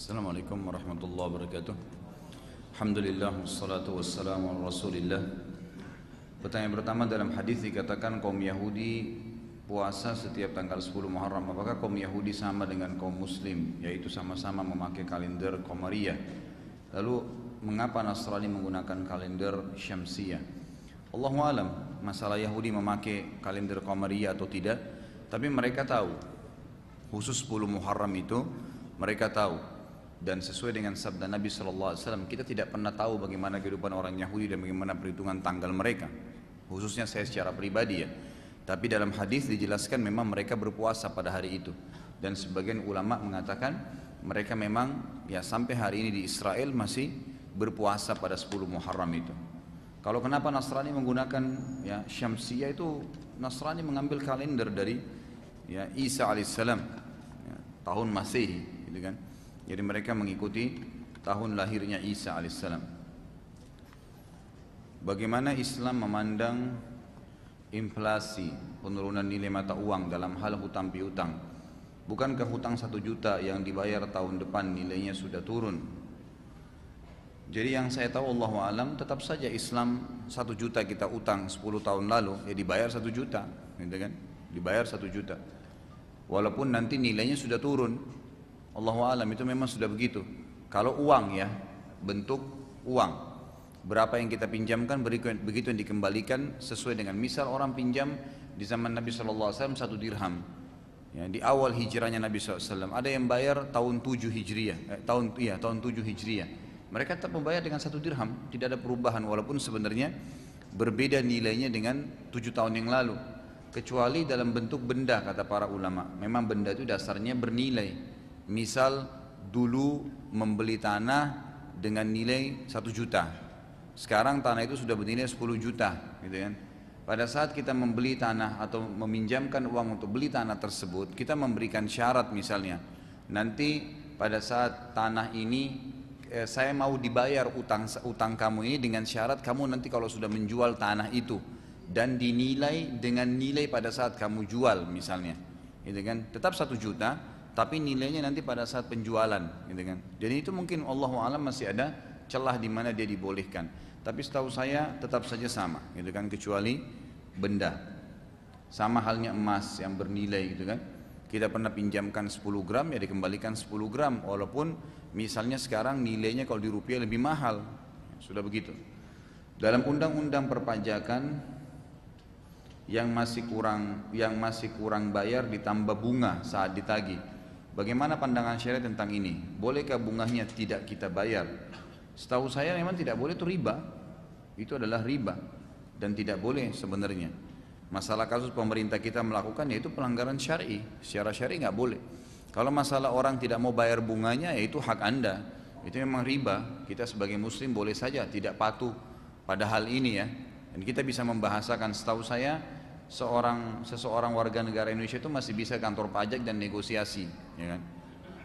Assalamualaikum warahmatullahi wabarakatuh. Alhamdulillah wassalatu wassalamu ala Rasulillah. Pertanyaan pertama, dalam hadis dikatakan kaum Yahudi puasa setiap tanggal 10 Muharram. Apakah kaum Yahudi sama dengan kaum Muslim, yaitu sama-sama memakai kalender Qamariyah? Lalu mengapa Nasrani menggunakan kalender Syamsiyah? Allahu alam, masalah Yahudi memakai kalender Qamariyah atau tidak, tapi mereka tahu khusus 10 Muharram itu mereka tahu. Dan sesuai dengan sabda Nabi SAW, kita tidak pernah tahu bagaimana kehidupan orang Yahudi dan bagaimana perhitungan tanggal mereka. Khususnya saya secara pribadi ya. Tapi dalam hadis dijelaskan memang mereka berpuasa pada hari itu. Dan sebagian ulama mengatakan mereka memang ya sampai hari ini di Israel masih berpuasa pada 10 Muharram itu. Kalau kenapa Nasrani menggunakan ya Syamsiyah, itu Nasrani mengambil kalender dari ya Isa alaihissalam ya, tahun Masehi, gitu kan. Jadi mereka mengikuti tahun lahirnya Isa alaihissalam. Bagaimana Islam memandang inflasi, penurunan nilai mata uang dalam hal hutang piutang? Bukankah hutang 1 juta yang dibayar tahun depan nilainya sudah turun? Jadi yang saya tahu Allahu alam, tetap saja Islam 1 juta kita utang 10 tahun lalu, ya dibayar 1 juta, gitu kan? Dibayar 1 juta. Walaupun nanti nilainya sudah turun. Allahu alam, itu memang sudah begitu. Kalau uang ya, bentuk uang, berapa yang kita pinjamkan begitu yang dikembalikan sesuai dengan. Misal orang pinjam di zaman Nabi SAW 1 dirham ya, di awal hijrahnya Nabi SAW, ada yang bayar tahun 7 Hijriah, tahun 7 Hijriah, mereka tetap membayar dengan 1 dirham, tidak ada perubahan walaupun sebenarnya berbeda nilainya dengan 7 tahun yang lalu, kecuali dalam bentuk benda. Kata para ulama, memang benda itu dasarnya bernilai. Misal dulu membeli tanah dengan nilai 1 juta, sekarang tanah itu sudah bernilai 10 juta, gitu kan. Pada saat kita membeli tanah atau meminjamkan uang untuk beli tanah tersebut, kita memberikan syarat, misalnya nanti pada saat tanah ini saya mau dibayar utang kamu ini dengan syarat kamu nanti kalau sudah menjual tanah itu dan dinilai dengan nilai pada saat kamu jual, misalnya, gitu kan, tetap 1 juta tapi nilainya nanti pada saat penjualan, gitu kan. Jadi itu mungkin Allahu alam masih ada celah di mana dia dibolehkan. Tapi setahu saya tetap saja sama, gitu kan, kecuali benda. Sama halnya emas yang bernilai, gitu kan. Kita pernah pinjamkan 10 gram ya dikembalikan 10 gram, walaupun misalnya sekarang nilainya kalau di rupiah lebih mahal. Sudah begitu. Dalam undang-undang perpajakan yang masih kurang bayar ditambah bunga saat ditagih. Bagaimana pandangan syariat tentang ini? Bolehkah bunganya tidak kita bayar? Setahu saya memang tidak boleh, itu riba. Itu adalah riba dan tidak boleh sebenarnya. Masalah kasus pemerintah kita melakukan yaitu pelanggaran syar'i. Secara syar'i nggak boleh. Kalau masalah orang tidak mau bayar bunganya, ya itu hak Anda. Itu memang riba. Kita sebagai muslim boleh saja tidak patuh pada hal ini ya. Dan kita bisa membahasakan, setahu saya seseorang warga negara Indonesia itu masih bisa kantor pajak dan negosiasi, ya kan?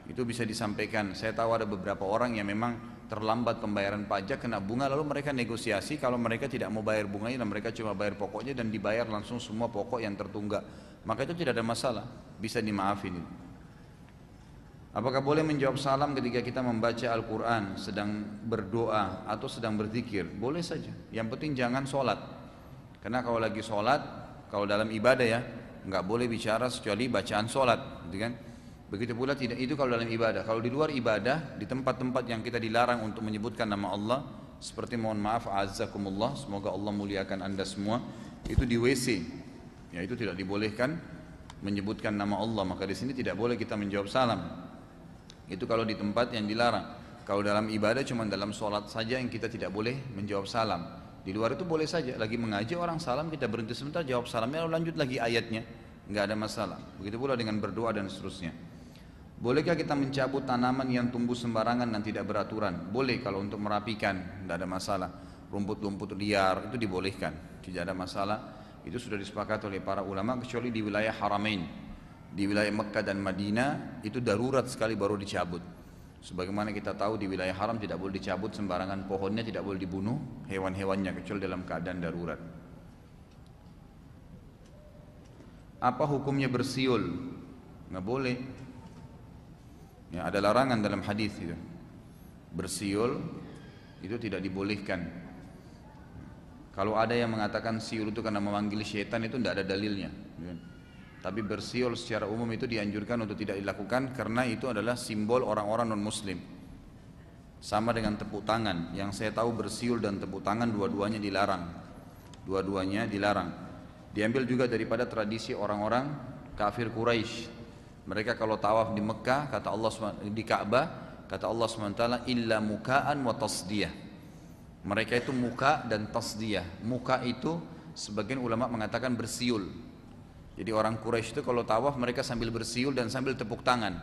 Itu bisa disampaikan. Saya tahu ada beberapa orang yang memang terlambat pembayaran pajak kena bunga, lalu mereka negosiasi kalau mereka tidak mau bayar bunganya dan mereka cuma bayar pokoknya dan dibayar langsung semua pokok yang tertunggak, maka itu tidak ada masalah, bisa dimaafin. Apakah boleh menjawab salam ketika kita membaca Al-Quran, sedang berdoa atau sedang berzikir? Boleh saja, yang penting jangan sholat. Karena kalau lagi sholat, kalau dalam ibadah ya, nggak boleh bicara kecuali bacaan sholat, gitu kan? Begitu pula tidak itu kalau dalam ibadah. Kalau di luar ibadah, di tempat-tempat yang kita dilarang untuk menyebutkan nama Allah, seperti mohon maaf, azzakumullah, semoga Allah muliakan anda semua, itu di WC, ya itu tidak dibolehkan menyebutkan nama Allah. Maka di sini tidak boleh kita menjawab salam. Itu kalau di tempat yang dilarang. Kalau dalam ibadah cuma dalam sholat saja yang kita tidak boleh menjawab salam. Di luar itu boleh saja, lagi mengaji orang salam kita berhenti sebentar jawab salamnya lalu lanjut lagi ayatnya, nggak ada masalah. Begitu pula dengan berdoa dan seterusnya. Bolehkah kita mencabut tanaman yang tumbuh sembarangan dan tidak beraturan? Boleh kalau untuk merapikan, nggak ada masalah. Rumput-rumput liar itu dibolehkan, tidak ada masalah. Itu sudah disepakati oleh para ulama, kecuali di wilayah Haramain, di wilayah Mekah dan Madinah itu darurat sekali baru dicabut. Sebagaimana kita tahu di wilayah haram tidak boleh dicabut sembarangan pohonnya, tidak boleh dibunuh hewan-hewannya kecuali dalam keadaan darurat. Apa hukumnya bersiul? Nggak boleh. Ya, ada larangan dalam hadis itu. Bersiul itu tidak dibolehkan. Kalau ada yang mengatakan siul itu karena memanggil syaitan, itu tidak ada dalilnya. Tapi bersiul secara umum itu dianjurkan untuk tidak dilakukan karena itu adalah simbol orang-orang non-muslim. Sama dengan tepuk tangan, yang saya tahu bersiul dan tepuk tangan dua-duanya dilarang. Dua-duanya dilarang. Diambil juga daripada tradisi orang-orang kafir Quraisy. Mereka kalau tawaf di Mekah, kata Allah di Ka'bah, kata Allah SWT, illa muka'an wa tasdiyah. Mereka itu muka dan tasdiyah. Muka itu sebagian ulama mengatakan bersiul. Jadi orang Quraisy itu kalau tawaf mereka sambil bersiul dan sambil tepuk tangan.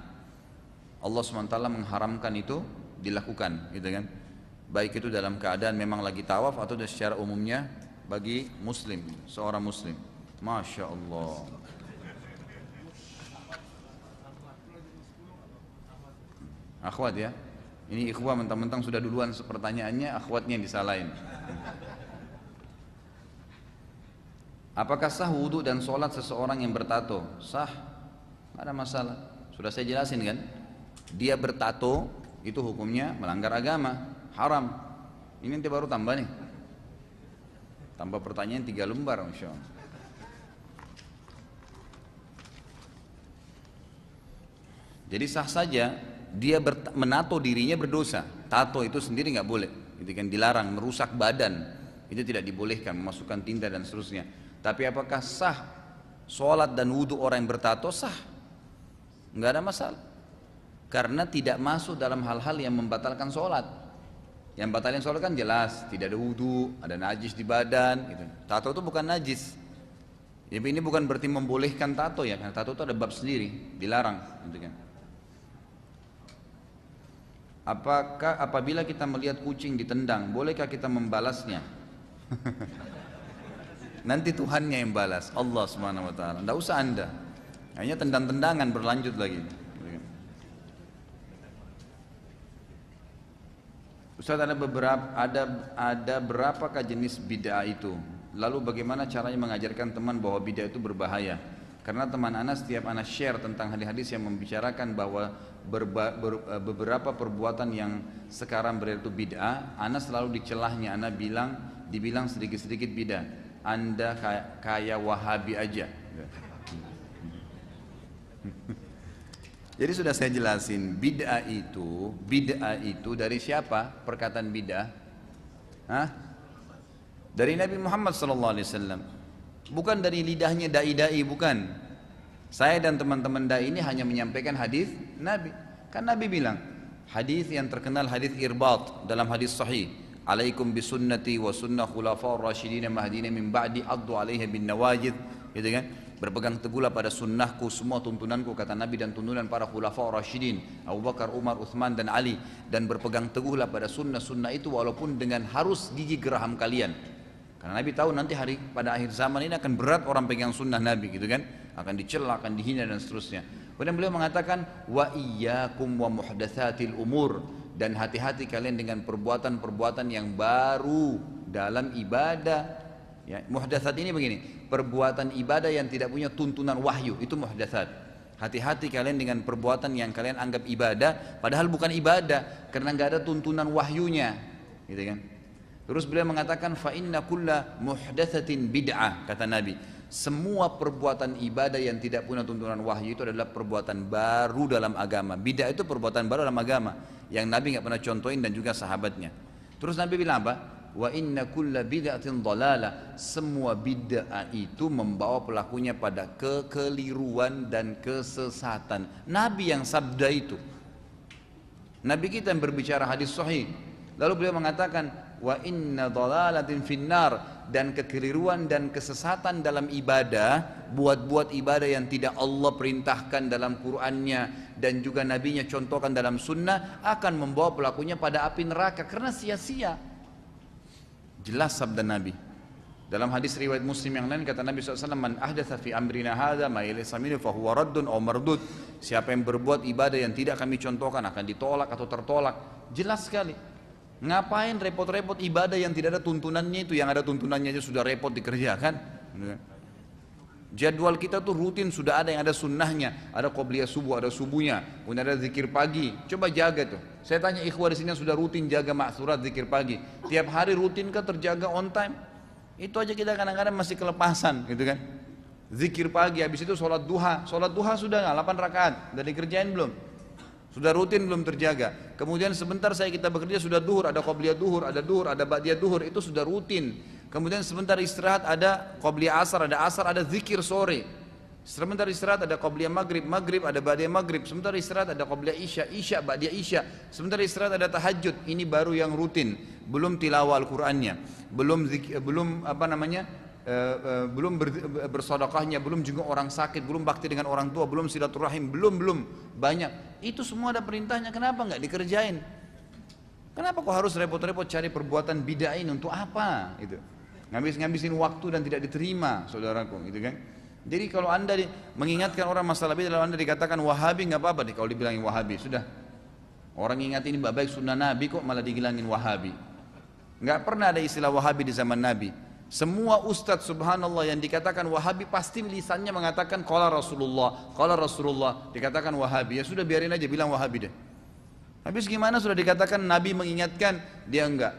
Allah SWT mengharamkan itu dilakukan, gitu kan? Baik itu dalam keadaan memang lagi tawaf atau secara umumnya bagi muslim, seorang muslim. Masya Allah. Akhwat ya. Ini ikhwah mentang-mentang sudah duluan pertanyaannya, akhwatnya yang disalahin. Apakah sah wudhu dan sholat seseorang yang bertato? Sah, nggak ada masalah. Sudah saya jelasin kan? Dia bertato itu hukumnya melanggar agama, haram. Ini nanti baru tambah nih. Tambah pertanyaan 3 lembar, Masya Allah. Jadi sah saja dia menato dirinya berdosa. Tato itu sendiri nggak boleh, itu kan dilarang, merusak badan, itu tidak dibolehkan, memasukkan tinta dan seterusnya. Tapi apakah sah sholat dan wudhu orang yang bertato? Sah, nggak ada masalah, karena tidak masuk dalam hal-hal yang membatalkan sholat. Yang batalkan sholat kan jelas, tidak ada wudhu, ada najis di badan, gitu. Tato itu bukan najis. Jadi ini bukan berarti membolehkan tato ya, karena tato itu ada bab sendiri, dilarang, gitu kan. Apakah apabila kita melihat kucing ditendang, bolehkah kita membalasnya? Nanti Tuhannya yang balas, Allah Subhanahu wa taala. Enggak usah Anda. Hanya tendang-tendangan berlanjut lagi. Ustaz, ada berapakah jenis bid'ah itu? Lalu bagaimana caranya mengajarkan teman bahwa bid'ah itu berbahaya? Karena teman Ana setiap Ana share tentang hadis-hadis yang membicarakan bahwa beberapa perbuatan yang sekarang beredar itu bid'ah, Ana selalu dicelahnya, Ana dibilang sedikit-sedikit bid'ah. Anda kayak Wahabi aja. Jadi sudah saya jelasin, bid'ah itu dari siapa? Perkataan bid'ah? Hah? Dari Nabi Muhammad SAW. Bukan dari lidahnya dai-dai, bukan. Saya dan teman-teman dai ini hanya menyampaikan hadis Nabi. Kan Nabi bilang, hadis yang terkenal hadis irbat dalam hadis sahih, alaikum bisunnati wa sunnah khulafa'ur rasyidin mahdina min ba'di addu 'alaiha bin nawajid, gitu kan? Berpegang teguhlah pada sunnahku, semua tuntunanku, kata Nabi, dan tuntunan para khulafa'ur rasyidin Abu Bakar, Umar, Uthman dan Ali, dan berpegang teguhlah pada sunnah-sunnah itu walaupun dengan harus gigi geraham kalian. Karena Nabi tahu nanti pada akhir zaman ini akan berat orang pegang sunnah Nabi, gitu kan? Akan dicela, akan dihina dan seterusnya. Kemudian beliau mengatakan wa iyyakum wa muhdatsatil umur, dan hati-hati kalian dengan perbuatan-perbuatan yang baru dalam ibadah. Ya, muhdatsat ini begini, perbuatan ibadah yang tidak punya tuntunan wahyu, itu muhdatsat. Hati-hati kalian dengan perbuatan yang kalian anggap ibadah padahal bukan ibadah karena nggak ada tuntunan wahyunya, gitu kan? Terus beliau mengatakan fa inna kulla muhdatsatin bid'ah, kata Nabi. Semua perbuatan ibadah yang tidak punya tuntunan wahyu itu adalah perbuatan baru dalam agama. Bid'ah itu perbuatan baru dalam agama yang Nabi nggak pernah contohin dan juga sahabatnya. Terus Nabi bilang apa? Wa inna kulla bid'atin dhalalah. Semua bid'ah itu membawa pelakunya pada kekeliruan dan kesesatan. Nabi yang sabda itu. Nabi kita yang berbicara hadis sahih. Lalu beliau mengatakan wa inna dhalalatin finnar, dan kekeliruan dan kesesatan dalam ibadah, buat ibadah yang tidak Allah perintahkan dalam Qur'annya dan juga Nabinya contohkan dalam sunnah, akan membawa pelakunya pada api neraka karena sia-sia. Jelas sabda Nabi. Dalam hadis riwayat Muslim yang lain kata Nabi SAW, man ahdatsa fi amrina hadza ma laysa minhu fa huwa raddun aw mardud. Siapa yang berbuat ibadah yang tidak kami contohkan akan ditolak atau tertolak. Jelas sekali. Ngapain repot-repot ibadah yang tidak ada tuntunannya itu, yang ada tuntunannya aja sudah repot dikerjakan. Jadwal kita tuh rutin sudah ada yang ada sunnahnya, ada qobliyah subuh, ada subuhnya, kemudian ada zikir pagi. Coba jaga tuh. Saya tanya ikhwah di sini yang sudah rutin jaga ma'thurat zikir pagi. Tiap hari rutin kan terjaga on time? Itu aja kita kadang-kadang masih kelepasan gitu kan. Zikir pagi, habis itu sholat duha. Sholat duha sudah nggak 8 rakaat, udah dikerjain belum? Sudah rutin belum terjaga. Kemudian sebentar kita bekerja sudah duhur, ada qobliyah duhur, ada ba'diyah duhur, itu sudah rutin. Kemudian sebentar istirahat ada qobliyah asar, ada zikir sore. Sebentar istirahat ada qobliyah maghrib, ada ba'diyah maghrib. Sebentar istirahat ada qobliyah isya, ba'diyah isya. Sebentar istirahat ada tahajud. Ini baru yang rutin. Belum tilawah Al-Qur'annya, belum bersedekahnya, belum juga orang sakit, belum bakti dengan orang tua, belum silaturahim, belum banyak. Itu semua ada perintahnya, kenapa nggak dikerjain? Kenapa kok harus repot-repot cari perbuatan bid'ah ini untuk apa? Itu ngabisin waktu dan tidak diterima, saudaraku, gitu kan? Jadi kalau anda mengingatkan orang masalah bid'ah, lalu anda dikatakan Wahabi, nggak apa-apa deh kalau dibilangin Wahabi, sudah. Orang ingat ini baik sunnah Nabi kok malah dibilangin Wahabi. Nggak pernah ada istilah Wahabi di zaman Nabi. Semua ustadz subhanallah yang dikatakan Wahabi pasti lisannya mengatakan qala Rasulullah, dikatakan Wahabi. Ya sudah biarin aja bilang Wahabi deh. Habis gimana sudah dikatakan Nabi mengingatkan, dia enggak.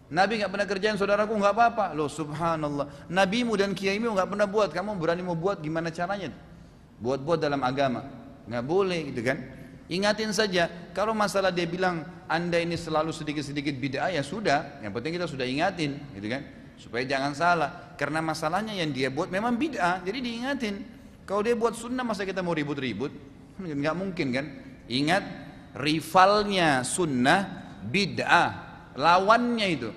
Nabi nggak pernah kerjain, saudaraku, nggak apa-apa. Loh subhanallah, nabimu dan kiaimu nggak pernah buat, kamu berani mau buat, gimana caranya? Buat-buat dalam agama, nggak boleh gitu kan? Ingatin saja, kalau masalah dia bilang anda ini selalu sedikit-sedikit bid'ah, ya sudah, yang penting kita sudah ingatin gitu kan, supaya jangan salah. Karena masalahnya yang dia buat memang bid'ah, jadi diingatin. Kalau dia buat sunnah, masa kita mau ribut-ribut? Nggak mungkin kan? Ingat, rivalnya sunnah bid'ah, lawannya itu.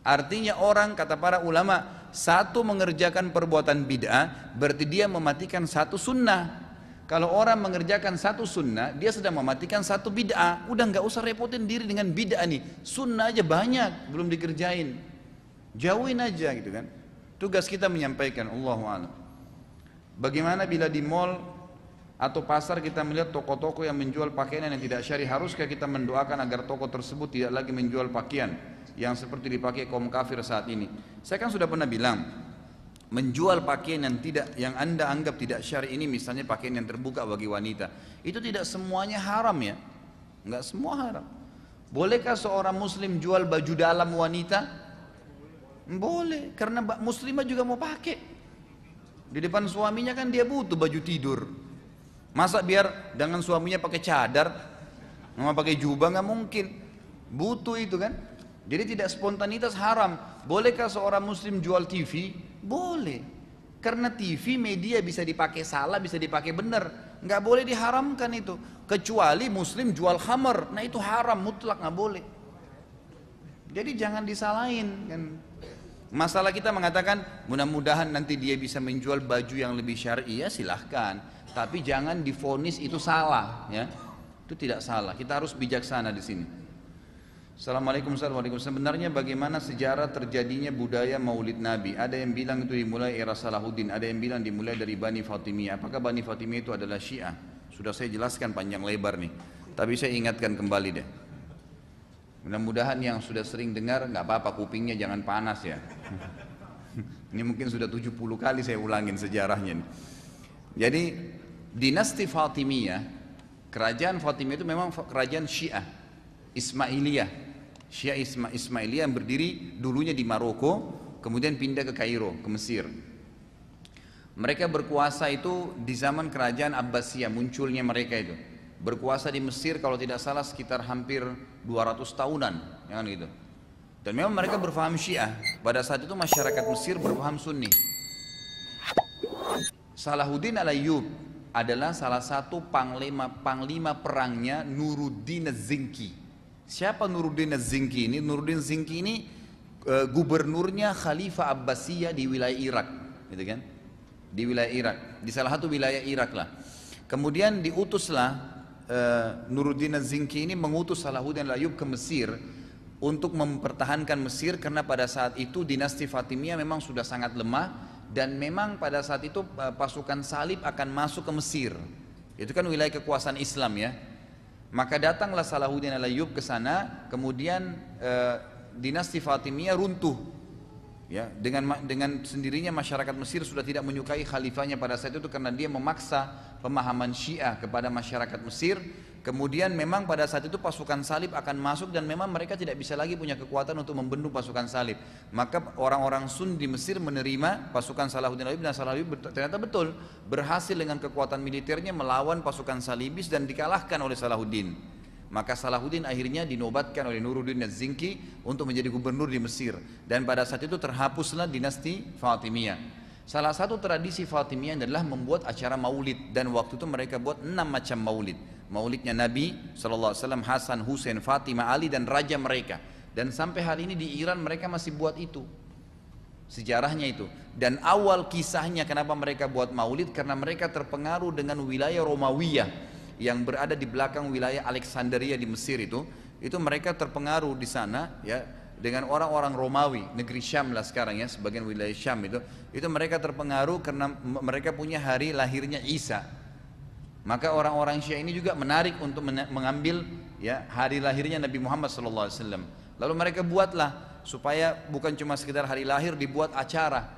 Artinya orang, kata para ulama, satu mengerjakan perbuatan bid'ah berarti dia mematikan satu sunnah. Kalau orang mengerjakan satu sunnah, dia sedang mematikan satu bid'ah. Udah nggak usah repotin diri dengan bid'ah nih, sunnah aja banyak belum dikerjain, jauhin aja gitu kan. Tugas kita menyampaikan, Allahu a'lam. Bagaimana bila di mall atau pasar kita melihat toko-toko yang menjual pakaian yang tidak syar'i, haruskah kita mendoakan agar toko tersebut tidak lagi menjual pakaian yang seperti dipakai kaum kafir saat ini? Saya kan sudah pernah bilang, menjual pakaian yang anda anggap tidak syar'i ini, misalnya pakaian yang terbuka bagi wanita, itu tidak semuanya haram ya, nggak semua haram. Bolehkah seorang muslim jual baju dalam wanita? Boleh, karena muslimah juga mau pakai. Di depan suaminya kan dia butuh baju tidur. Masa biar dengan suaminya pakai cadar, sama pakai jubah, nggak mungkin. Butuh itu kan. Jadi tidak spontanitas haram. Bolehkah seorang muslim jual TV? Boleh. Karena TV media bisa dipakai salah, bisa dipakai benar. Nggak boleh diharamkan itu. Kecuali muslim jual khamar, nah itu haram mutlak, nggak boleh. Jadi jangan disalahin kan. Masalah kita mengatakan mudah-mudahan nanti dia bisa menjual baju yang lebih syar'i, ya silahkan. Tapi jangan divonis itu salah, ya. Itu tidak salah. Kita harus bijaksana di sini. Assalamualaikum warahmatullahi wabarakatuh. Sebenarnya bagaimana sejarah terjadinya budaya Maulid Nabi? Ada yang bilang itu dimulai era Salahuddin, ada yang bilang dimulai dari Bani Fatimiyah. Apakah Bani Fatimiyah itu adalah Syiah? Sudah saya jelaskan panjang lebar nih. Tapi saya ingatkan kembali deh. Mudah-mudahan yang sudah sering dengar nggak apa-apa, kupingnya jangan panas ya. Ini mungkin sudah 70 kali saya ulangin sejarahnya nih. Jadi dinasti Fatimiyah, kerajaan Fatimiyah itu memang kerajaan Syiah Ismailiyah. Syiah Ismailiyah yang berdiri dulunya di Maroko, kemudian pindah ke Kairo, ke Mesir. Mereka berkuasa itu di zaman kerajaan Abbasiyah, munculnya mereka itu. Berkuasa di Mesir kalau tidak salah sekitar hampir 200 tahunan, jangan gitu. Dan memang mereka berfaham Syiah. Pada saat itu masyarakat Mesir berfaham Sunni. Salahuddin al-Ayyub adalah salah satu panglima perangnya Nuruddin Az-Zinki. Siapa Nuruddin Az-Zinki ini? Nuruddin Az-Zinki ini gubernurnya Khalifah Abbasiyah di wilayah Irak, gitu kan? Di wilayah Irak, di salah satu wilayah Irak lah. Kemudian diutuslah Nuruddin Az-Zinki ini mengutus Salahuddin al-Ayyub ke Mesir untuk mempertahankan Mesir, karena pada saat itu dinasti Fatimiyah memang sudah sangat lemah. Dan memang pada saat itu pasukan salib akan masuk ke Mesir. Itu kan wilayah kekuasaan Islam ya. Maka datanglah Salahuddin al-Ayyub ke sana, kemudian dinasti Fatimiyah runtuh. Ya, dengan sendirinya masyarakat Mesir sudah tidak menyukai khalifahnya pada saat itu karena dia memaksa pemahaman Syiah kepada masyarakat Mesir. Kemudian memang pada saat itu pasukan salib akan masuk dan memang mereka tidak bisa lagi punya kekuatan untuk membendung pasukan salib. Maka orang-orang Sun di Mesir menerima pasukan Salahuddin Ayyubi dan Salahuddin ternyata betul berhasil dengan kekuatan militernya melawan pasukan salibis dan dikalahkan oleh Salahuddin. Maka Salahuddin akhirnya dinobatkan oleh Nuruddin Az-Zinki untuk menjadi gubernur di Mesir. Dan pada saat itu terhapuslah dinasti Fatimiyah. Salah satu tradisi Fatimiyah adalah membuat acara maulid. Dan waktu itu mereka buat 6 macam maulid. Maulidnya Nabi SAW, Hasan, Husain, Fatimah, Ali dan raja mereka. Dan sampai hari ini di Iran mereka masih buat itu. Sejarahnya itu. Dan awal kisahnya kenapa mereka buat maulid, karena mereka terpengaruh dengan wilayah Romawiya yang berada di belakang wilayah Alexandria di Mesir itu mereka terpengaruh di sana ya dengan orang-orang Romawi, negeri Syam lah sekarang ya, sebagian wilayah Syam itu mereka terpengaruh karena mereka punya hari lahirnya Isa. Maka orang-orang Syiah ini juga menarik untuk mengambil ya hari lahirnya Nabi Muhammad SAW. Lalu mereka buatlah supaya bukan cuma sekedar hari lahir, dibuat acara,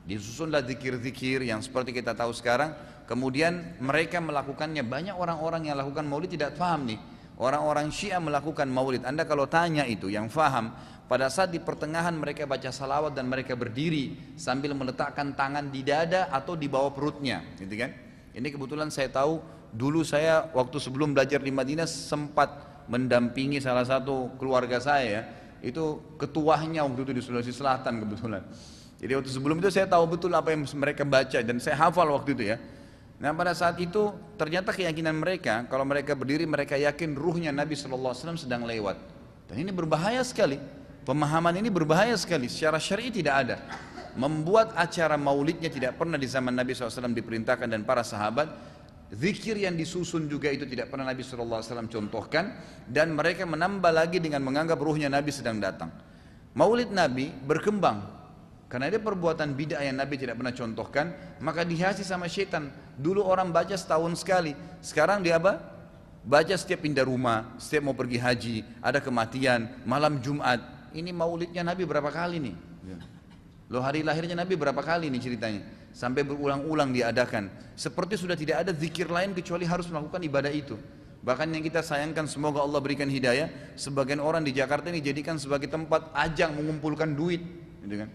disusunlah zikir-zikir yang seperti kita tahu sekarang. Kemudian mereka melakukannya, banyak orang-orang yang lakukan maulid tidak paham nih. Orang-orang Syiah melakukan maulid, Anda kalau tanya itu yang faham, pada saat di pertengahan mereka baca salawat dan mereka berdiri sambil meletakkan tangan di dada atau di bawah perutnya, gitu kan? Ini kebetulan saya tahu, dulu saya waktu sebelum belajar di Madinah sempat mendampingi salah satu keluarga saya, itu ketuanya waktu itu di Sulawesi Selatan kebetulan. Jadi waktu sebelum itu saya tahu betul apa yang mereka baca dan saya hafal waktu itu ya. Nah pada saat itu ternyata keyakinan mereka, kalau mereka berdiri mereka yakin ruhnya Nabi SAW sedang lewat. Dan ini berbahaya sekali, pemahaman ini berbahaya sekali, secara syar'i tidak ada. Membuat acara maulidnya tidak pernah di zaman Nabi SAW diperintahkan dan para sahabat. Zikir yang disusun juga itu tidak pernah Nabi SAW contohkan. Dan mereka menambah lagi dengan menganggap ruhnya Nabi sedang datang. Maulid Nabi berkembang karena ada perbuatan bid'ah yang Nabi tidak pernah contohkan, maka dihiasi sama syaitan. Dulu orang baca setahun sekali, sekarang dia apa? Baca setiap pindah rumah, setiap mau pergi haji, ada kematian, malam Jumat. Ini maulidnya Nabi berapa kali nih? Loh hari lahirnya Nabi berapa kali nih ceritanya? Sampai berulang-ulang diadakan. Seperti sudah tidak ada zikir lain kecuali harus melakukan ibadah itu. Bahkan yang kita sayangkan, semoga Allah berikan hidayah, sebagian orang di Jakarta ini jadikan sebagai tempat ajang mengumpulkan duit, gitu kan?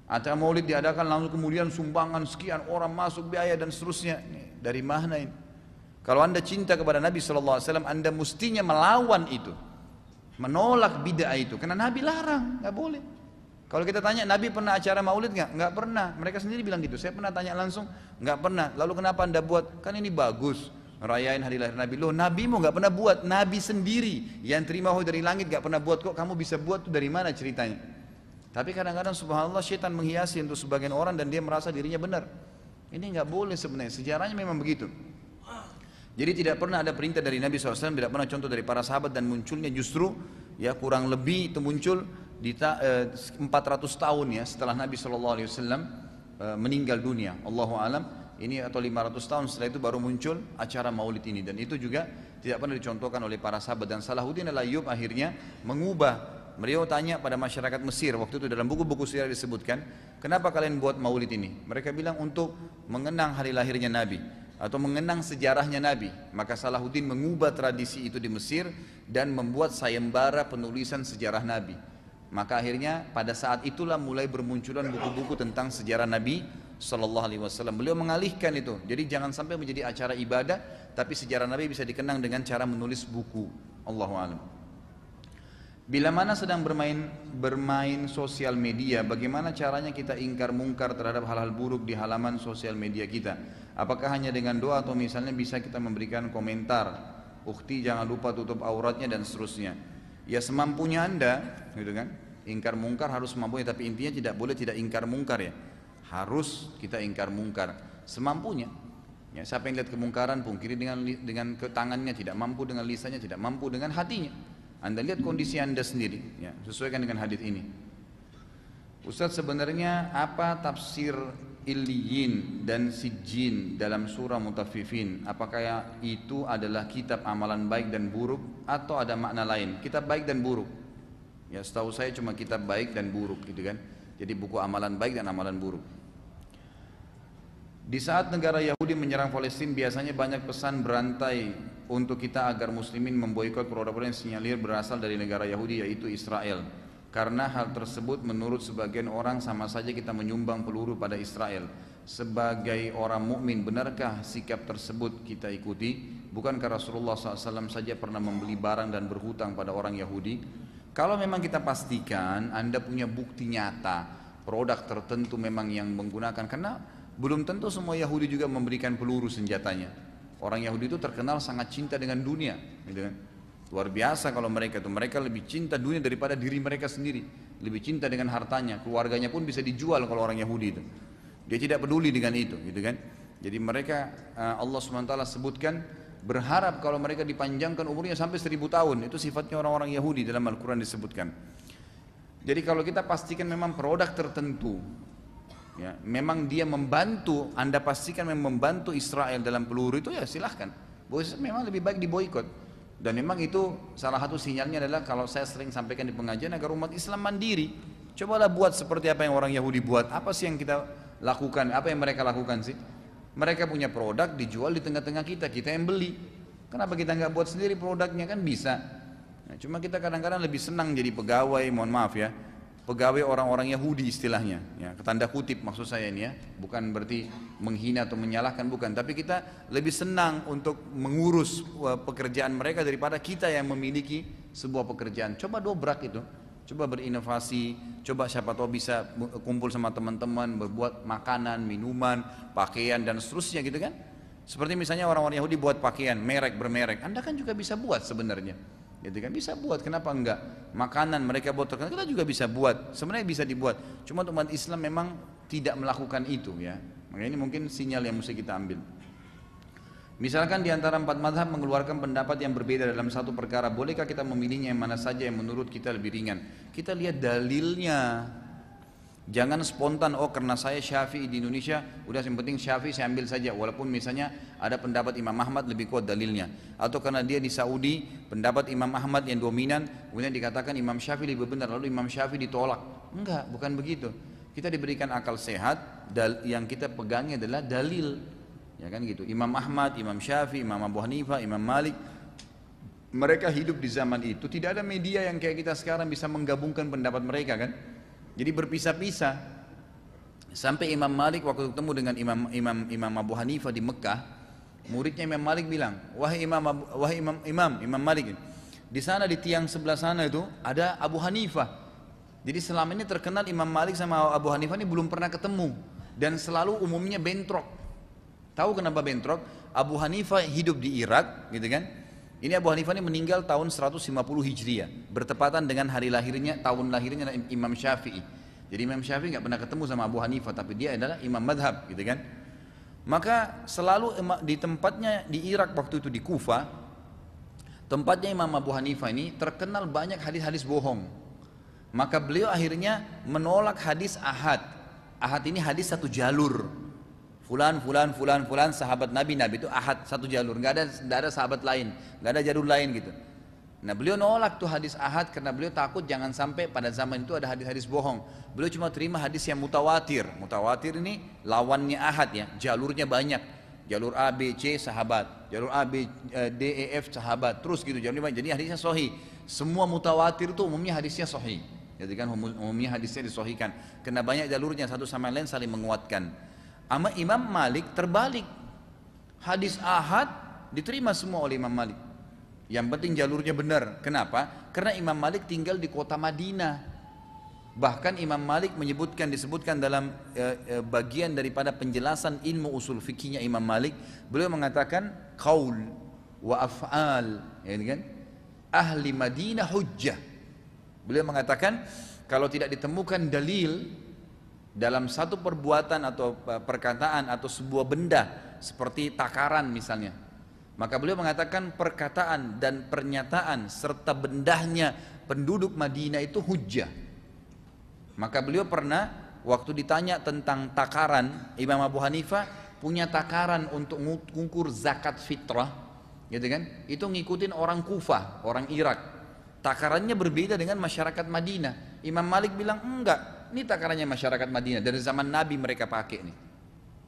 Acara maulid diadakan langsung kemudian sumbangan sekian orang masuk biaya dan seterusnya. Ini, dari mana ini? Kalau Anda cinta kepada Nabi SAW, Anda mestinya melawan itu, menolak bid'ah itu, karena Nabi larang, nggak boleh. Kalau kita tanya Nabi pernah acara maulid nggak? Nggak pernah. Mereka sendiri bilang gitu. Saya pernah tanya langsung, nggak pernah. Lalu kenapa Anda buat? Kan ini bagus, ngerayain hari lahir Nabi. Loh Nabi mau nggak pernah buat? Nabi sendiri yang terima wahyu dari langit nggak pernah buat, kok kamu bisa buat? Tuh dari mana ceritanya? Tapi kadang-kadang subhanallah syaitan menghiasi untuk sebagian orang dan dia merasa dirinya benar. Ini nggak boleh sebenarnya, sejarahnya memang begitu. Jadi tidak pernah ada perintah dari Nabi SAW, tidak pernah contoh dari para sahabat, dan munculnya justru ya kurang lebih itu muncul di 400 tahun ya setelah Nabi SAW meninggal dunia. Allahu alam, ini atau 500 tahun setelah itu baru muncul acara maulid ini, dan itu juga tidak pernah dicontohkan oleh para sahabat. Dan Salahuddin Al-Ayyub akhirnya mengubah. Beliau tanya pada masyarakat Mesir, waktu itu dalam buku-buku sejarah disebutkan, kenapa kalian buat maulid ini? Mereka bilang untuk mengenang hari lahirnya Nabi atau mengenang sejarahnya Nabi. Maka Salahuddin mengubah tradisi itu di Mesir dan membuat sayembara penulisan sejarah Nabi. Maka akhirnya pada saat itulah mulai bermunculan buku-buku tentang sejarah Nabi Sallallahu Alaihi Wasallam. Beliau mengalihkan itu, jadi jangan sampai menjadi acara ibadah, tapi sejarah Nabi bisa dikenang dengan cara menulis buku. Allahu a'lam. Bila mana sedang bermain sosial media, bagaimana caranya kita ingkar mungkar terhadap hal-hal buruk di halaman sosial media kita? Apakah hanya dengan doa atau misalnya bisa kita memberikan komentar, "Ukhti jangan lupa tutup auratnya" dan seterusnya? Ya semampunya Anda, gitu kan? Ingkar mungkar harus semampunya, tapi intinya tidak boleh tidak ingkar mungkar ya. Harus kita ingkar mungkar semampunya. Ya, siapa yang lihat kemungkaran pungkiri dengan tangannya, tidak mampu dengan lisannya, tidak mampu dengan hatinya. Anda lihat kondisi Anda sendiri, ya, sesuaikan dengan hadis ini. Ustaz, sebenarnya apa tafsir Illiyin dan Sijjin dalam surah Mutaffifin? Apakah itu adalah kitab amalan baik dan buruk atau ada makna lain? Kitab baik dan buruk. Ya, setahu saya cuma kitab baik dan buruk, gitu kan. Jadi buku amalan baik dan amalan buruk. Di saat negara Yahudi menyerang Palestina, biasanya banyak pesan berantai untuk kita agar muslimin memboikot produk-produk yang sinyalir berasal dari negara Yahudi, yaitu Israel. Karena hal tersebut menurut sebagian orang sama saja kita menyumbang peluru pada Israel. Sebagai orang mukmin, benarkah sikap tersebut kita ikuti? Bukankah Rasulullah SAW saja pernah membeli barang dan berhutang pada orang Yahudi? Kalau memang kita pastikan Anda punya bukti nyata produk tertentu memang yang menggunakan, karena belum tentu semua Yahudi juga memberikan peluru senjatanya. Orang Yahudi itu terkenal sangat cinta dengan dunia, gitu kan? Luar biasa kalau mereka lebih cinta dunia daripada diri mereka sendiri, lebih cinta dengan hartanya, keluarganya pun bisa dijual kalau orang Yahudi itu. Dia tidak peduli dengan itu, gitu kan? Jadi mereka Allah SWT sebutkan berharap kalau mereka dipanjangkan umurnya sampai 1000 tahun. Itu sifatnya orang-orang Yahudi dalam Al-Quran disebutkan. Jadi kalau kita pastikan memang produk tertentu, ya, memang dia membantu, Anda pastikan memang membantu Israel dalam peluru itu, ya silahkan. Memang lebih baik diboikot. Dan memang itu salah satu sinyalnya adalah kalau saya sering sampaikan di pengajian agar umat Islam mandiri. Cobalah buat seperti apa yang orang Yahudi buat. Apa sih yang kita lakukan? Apa yang mereka lakukan sih? Mereka punya produk dijual di tengah-tengah kita, kita yang beli. Kenapa kita nggak buat sendiri produknya? Kan bisa. Nah, cuma kita kadang-kadang lebih senang jadi pegawai, mohon maaf ya, pegawai orang-orang Yahudi istilahnya, ya, tanda kutip maksud saya ini ya, bukan berarti menghina atau menyalahkan, bukan, tapi kita lebih senang untuk mengurus pekerjaan mereka daripada kita yang memiliki sebuah pekerjaan. Coba dobrak itu, coba berinovasi, coba siapa tahu bisa kumpul sama teman-teman, berbuat makanan, minuman, pakaian dan seterusnya gitu kan. Seperti misalnya orang-orang Yahudi buat pakaian, bermerek, Anda kan juga bisa buat sebenarnya. Gitu kan, bisa buat, kenapa enggak? Makanan mereka buat terkenal, kita juga bisa buat, sebenarnya bisa dibuat. Cuma umat Islam memang tidak melakukan itu ya. Maka ini mungkin sinyal yang mesti kita ambil. Misalkan di antara 4 mazhab mengeluarkan pendapat yang berbeda dalam satu perkara, bolehkah kita memilihnya yang mana saja yang menurut kita lebih ringan? Kita lihat dalilnya. Jangan spontan, oh karena saya Syafi'i di Indonesia, udah yang penting Syafi'i saya ambil saja. Walaupun misalnya ada pendapat Imam Ahmad lebih kuat dalilnya. Atau karena dia di Saudi, pendapat Imam Ahmad yang dominan, kemudian dikatakan Imam Syafi'i lebih benar, lalu Imam Syafi'i ditolak. Enggak, bukan begitu. Kita diberikan akal sehat, yang kita pegangnya adalah dalil. Ya kan gitu. Imam Ahmad, Imam Syafi'i, Imam Abu Hanifah, Imam Malik, mereka hidup di zaman itu, tidak ada media yang kayak kita sekarang bisa menggabungkan pendapat mereka kan. Jadi berpisah-pisah. Sampai Imam Malik waktu ketemu dengan Imam Abu Hanifah di Mekah, muridnya Imam Malik bilang, wahai Imam Malik, di sana di tiang sebelah sana itu ada Abu Hanifah. Jadi selama ini terkenal Imam Malik sama Abu Hanifah ini belum pernah ketemu dan selalu umumnya bentrok. Tahu kenapa bentrok? Abu Hanifah hidup di Irak, gitu kan? Ini Abu Hanifah ini meninggal tahun 150 Hijriah, bertepatan dengan tahun lahirnya Imam Syafi'i. Jadi Imam Syafi'i nggak pernah ketemu sama Abu Hanifah, tapi dia adalah imam madhab, gitu kan? Maka selalu di tempatnya di Irak waktu itu di Kufa, tempatnya Imam Abu Hanifah ini terkenal banyak hadis-hadis bohong. Maka beliau akhirnya menolak hadis ahad. Ahad ini hadis satu jalur. Fulan sahabat Nabi itu ahad, satu jalur, nggak ada sahabat lain, nggak ada jalur lain gitu. Nah beliau nolak tuh hadis ahad karena beliau takut jangan sampai pada zaman itu ada hadis-hadis bohong. Beliau cuma terima hadis yang mutawatir. Mutawatir ini lawannya ahad ya, jalurnya banyak. Jalur A, B, C sahabat, jalur A, B, D, E, F sahabat, terus gitu jalurnya banyak. Jadi hadisnya sahih. Semua mutawatir itu umumnya hadisnya sahih. Jadi kan umumnya hadisnya disahihkan karena banyak jalurnya, satu sama lain saling menguatkan. Ama Imam Malik terbalik, hadis ahad diterima semua oleh Imam Malik. Yang penting jalurnya benar. Kenapa? Karena Imam Malik tinggal di kota Madinah. Bahkan Imam Malik disebutkan dalam bagian daripada penjelasan ilmu usul fikihnya Imam Malik, beliau mengatakan qaul wa af'al, ya kan? Ahli Madinah hujjah. Beliau mengatakan kalau tidak ditemukan dalil dalam satu perbuatan atau perkataan atau sebuah benda seperti takaran misalnya, maka beliau mengatakan perkataan dan pernyataan serta bendahnya penduduk Madinah itu hujjah. Maka beliau pernah waktu ditanya tentang takaran, Imam Abu Hanifah punya takaran untuk mengukur zakat fitrah, gitu kan? Itu ngikutin orang Kufah, orang Irak. Takarannya berbeda dengan masyarakat Madinah. Imam Malik bilang enggak, Ini takarannya masyarakat Madinah, dari zaman Nabi mereka pakai nih.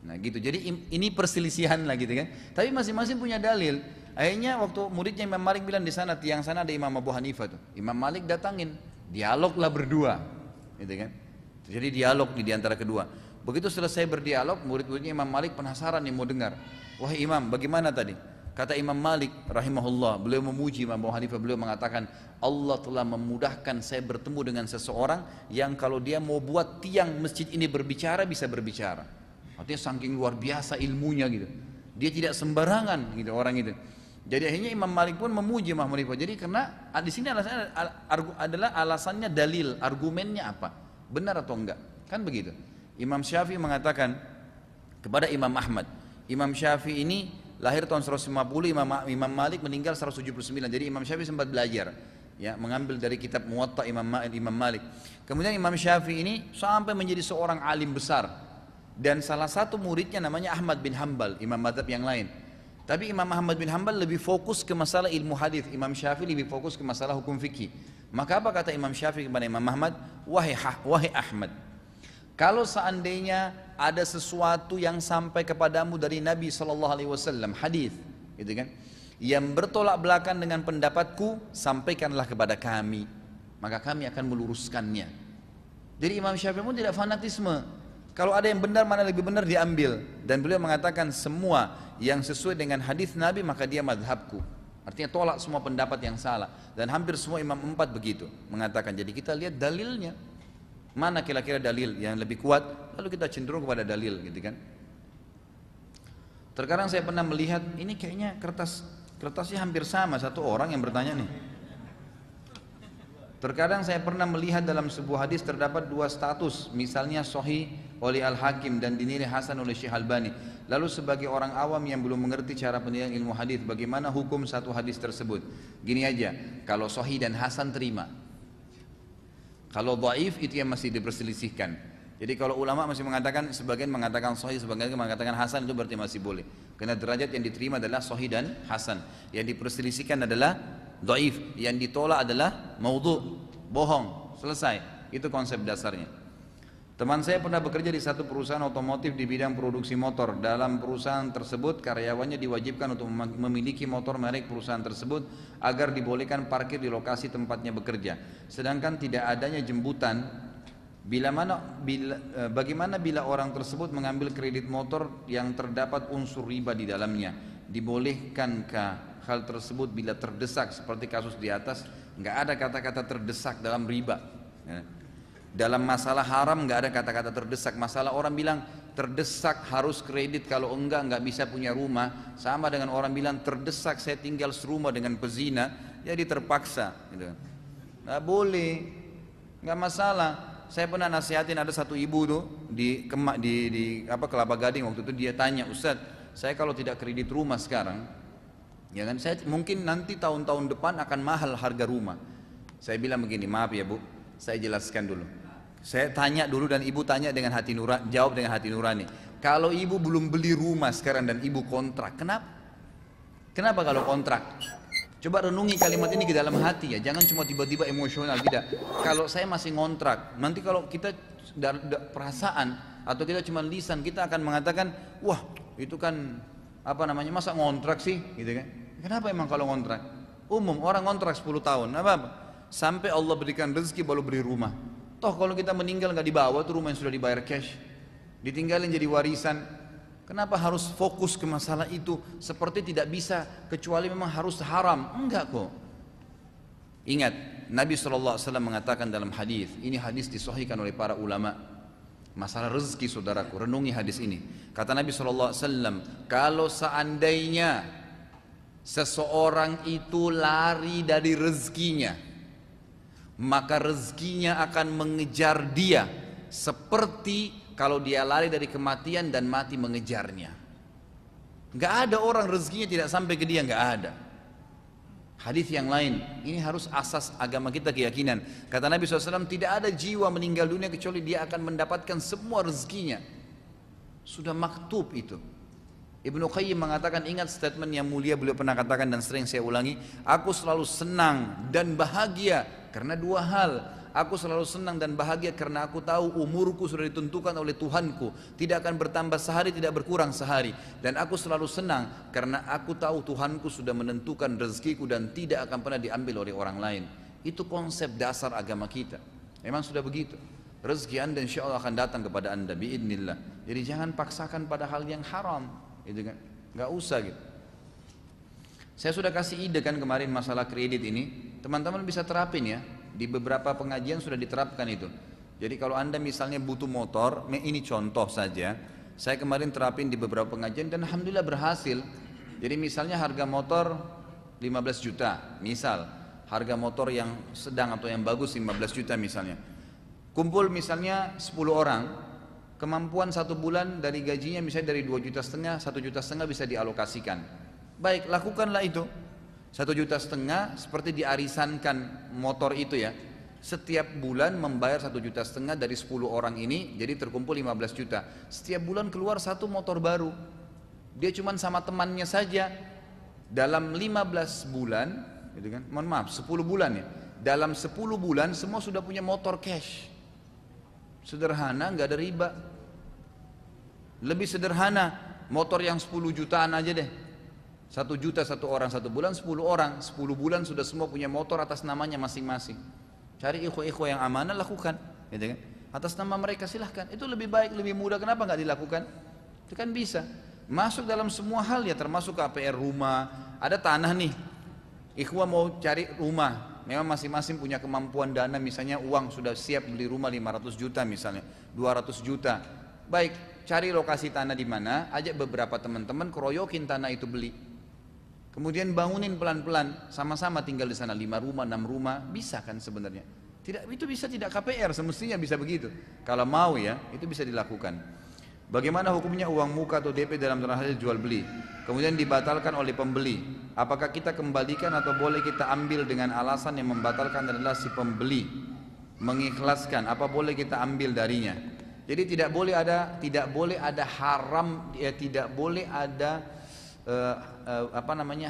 Nah gitu, jadi ini perselisihan lah gitu kan. Tapi masing-masing punya dalil. Akhirnya waktu muridnya Imam Malik bilang di sana, tiang sana ada Imam Abu Hanifah tuh. Imam Malik datangin, dialog lah berdua, gitu kan. Jadi dialog di antara kedua. Begitu selesai berdialog, murid-muridnya Imam Malik penasaran nih mau dengar. Wahai Imam, bagaimana tadi? Kata Imam Malik rahimahullah, beliau memuji Imam Abu Hanifah, beliau mengatakan, Allah telah memudahkan saya bertemu dengan seseorang yang kalau dia mau buat tiang masjid ini berbicara, bisa berbicara. Artinya saking luar biasa ilmunya gitu. Dia tidak sembarangan gitu orang itu. Jadi akhirnya Imam Malik pun memuji Imam Abu Hanifah. Jadi karena di sini alasannya adalah alasannya dalil, argumennya apa? Benar atau enggak? Kan begitu. Imam Syafi'i mengatakan kepada Imam Ahmad, Imam Syafi'i ini lahir tahun 150, Imam Malik meninggal 179. Jadi Imam Syafi'i sempat belajar, ya, mengambil dari kitab Muwatta Imam Malik. Kemudian Imam Syafi'i ini sampai menjadi seorang alim besar. Dan salah satu muridnya namanya Ahmad bin Hanbal, imam mazhab yang lain. Tapi Imam Ahmad bin Hanbal lebih fokus ke masalah ilmu hadis, Imam Syafi'i lebih fokus ke masalah hukum fikih. Maka apa kata Imam Syafi'i kepada Imam Ahmad? Wahai Ahmad, kalau seandainya ada sesuatu yang sampai kepadamu dari Nabi SAW, hadis, gitu kan, yang bertolak belakang dengan pendapatku, sampaikanlah kepada kami, maka kami akan meluruskannya. Jadi Imam Syafi'i pun tidak fanatisme. Kalau ada yang benar, mana lebih benar diambil. Dan beliau mengatakan semua yang sesuai dengan hadis Nabi maka dia madhabku. Artinya tolak semua pendapat yang salah. Dan hampir semua imam empat begitu mengatakan. Jadi kita lihat dalilnya. Mana kira-kira dalil yang lebih kuat, lalu kita cenderung kepada dalil gitu kan. Terkadang saya pernah melihat ini kayaknya kertasnya hampir sama, satu orang yang bertanya nih. Terkadang saya pernah melihat dalam sebuah hadis terdapat dua status, misalnya sahih oleh Al-Hakim dan dinilai hasan oleh Syekh Albani. Lalu sebagai orang awam yang belum mengerti cara penilaian ilmu hadis, bagaimana hukum satu hadis tersebut? Gini aja, kalau sahih dan hasan terima. Kalau dhaif itu yang masih diperselisihkan. Jadi kalau ulama masih mengatakan, sebagian mengatakan sahih, sebagian mengatakan hasan, itu berarti masih boleh. Karena derajat yang diterima adalah sahih dan hasan. Yang diperselisihkan adalah dhaif, yang ditolak adalah maudhu, bohong, selesai. Itu konsep dasarnya. Teman saya pernah bekerja di satu perusahaan otomotif di bidang produksi motor. Dalam perusahaan tersebut karyawannya diwajibkan untuk memiliki motor merek perusahaan tersebut agar dibolehkan parkir di lokasi tempatnya bekerja. Sedangkan tidak adanya jemputan. Bagaimana bila orang tersebut mengambil kredit motor yang terdapat unsur riba di dalamnya? Dibolehkankah hal tersebut bila terdesak seperti kasus di atas? Nggak ada kata-kata terdesak dalam riba. Ya. Dalam masalah haram nggak ada kata-kata terdesak. Masalah orang bilang terdesak harus kredit, kalau enggak bisa punya rumah. Sama dengan orang bilang terdesak saya tinggal serumah dengan pezina, jadi terpaksa. Gitu. Nggak boleh, nggak masalah. Saya pernah nasihatin ada satu ibu tuh di Kelapa Gading waktu itu, dia tanya, Ustadz, saya kalau tidak kredit rumah sekarang, ya kan, saya mungkin nanti tahun-tahun depan akan mahal harga rumah. Saya bilang begini, maaf ya Bu, saya jelaskan dulu. Saya tanya dulu dan ibu tanya dengan hati nurani, jawab dengan hati nurani. Kalau ibu belum beli rumah sekarang dan ibu kontrak, kenapa? Kenapa kalau kontrak? Coba renungi kalimat ini ke dalam hati ya, jangan cuma tiba-tiba emosional, tidak. Kalau saya masih ngontrak, nanti kalau kita perasaan atau kita cuma lisan, kita akan mengatakan, wah itu kan apa namanya, masa ngontrak sih, gitu kan? Kenapa emang kalau ngontrak? Umum orang ngontrak 10 tahun, apa? Sampai Allah berikan rezeki baru beli rumah. Toh kalau kita meninggal nggak dibawa tuh rumah yang sudah dibayar cash, ditinggalin jadi warisan. Kenapa harus fokus ke masalah itu? Seperti tidak bisa kecuali memang harus haram. Enggak kok. Ingat, Nabi SAW mengatakan dalam hadis, ini hadis disahihkan oleh para ulama. Masalah rezeki saudaraku, renungi hadis ini. Kata Nabi SAW, kalau seandainya seseorang itu lari dari rezekinya, maka rezekinya akan mengejar dia seperti kalau dia lari dari kematian dan mati mengejarnya. Gak ada orang rezekinya tidak sampai ke dia, gak ada. Hadis yang lain, ini harus asas agama kita, keyakinan. Kata Nabi SAW, tidak ada jiwa meninggal dunia kecuali dia akan mendapatkan semua rezekinya. Sudah maktub itu. Ibnu Qayyim mengatakan, ingat statement yang mulia beliau pernah katakan dan sering saya ulangi, aku selalu senang dan bahagia karena dua hal. Aku selalu senang dan bahagia karena aku tahu umurku sudah ditentukan oleh Tuhanku, tidak akan bertambah sehari, tidak berkurang sehari. Dan aku selalu senang karena aku tahu Tuhanku sudah menentukan rezekiku dan tidak akan pernah diambil oleh orang lain. Itu konsep dasar agama kita. Memang sudah begitu. Rezeki Anda insya Allah akan datang kepada Anda biidnillah. Jadi jangan paksakan pada hal yang haram, gitu kan? Nggak usah gitu. Saya sudah kasih ide kan kemarin masalah kredit ini, teman-teman bisa terapin ya. Di beberapa pengajian sudah diterapkan itu. Jadi kalau Anda misalnya butuh motor, ini contoh saja. Saya kemarin terapin di beberapa pengajian dan alhamdulillah berhasil. Jadi misalnya harga motor 15 juta, misal harga motor yang sedang atau yang bagus 15 juta misalnya. Kumpul misalnya 10 orang, kemampuan satu bulan dari gajinya misalnya dari 2,5 juta, 1,5 juta bisa dialokasikan. Baik, lakukanlah itu. 1,5 juta seperti diarisankan motor itu ya. Setiap bulan membayar 1,5 juta dari 10 orang ini, jadi terkumpul 15 juta. Setiap bulan keluar satu motor baru. Dia cuma sama temannya saja. Dalam 15 bulan, gitu kan? Mohon maaf, 10 bulan ya. Dalam 10 bulan semua sudah punya motor cash. Sederhana, nggak ada riba. Lebih sederhana, motor yang 10 jutaan aja deh. 1 juta satu orang satu bulan, 10 orang 10 bulan sudah semua punya motor atas namanya masing-masing. Cari ikhwa-ikhwa yang amanah, lakukan, gitu kan? Atas nama mereka silahkan. Itu lebih baik, lebih mudah. Kenapa nggak dilakukan? Itu kan bisa masuk dalam semua hal ya, termasuk KPR rumah. Ada tanah nih, ikhwa mau cari rumah, memang masing-masing punya kemampuan dana, misalnya uang sudah siap beli rumah 500 juta misalnya, 200 juta. Baik, cari lokasi tanah di mana, ajak beberapa teman-teman keroyokin tanah itu beli. Kemudian bangunin pelan-pelan, sama-sama tinggal di sana 5 rumah, 6 rumah, bisa kan sebenarnya? Tidak, itu bisa tidak KPR, semestinya bisa begitu. Kalau mau ya, itu bisa dilakukan. Bagaimana hukumnya uang muka atau DP dalam transaksi jual beli? Kemudian dibatalkan oleh pembeli. Apakah kita kembalikan atau boleh kita ambil dengan alasan yang membatalkan adalah si pembeli mengikhlaskan? Apa boleh kita ambil darinya? Jadi tidak boleh ada haram, ya tidak boleh ada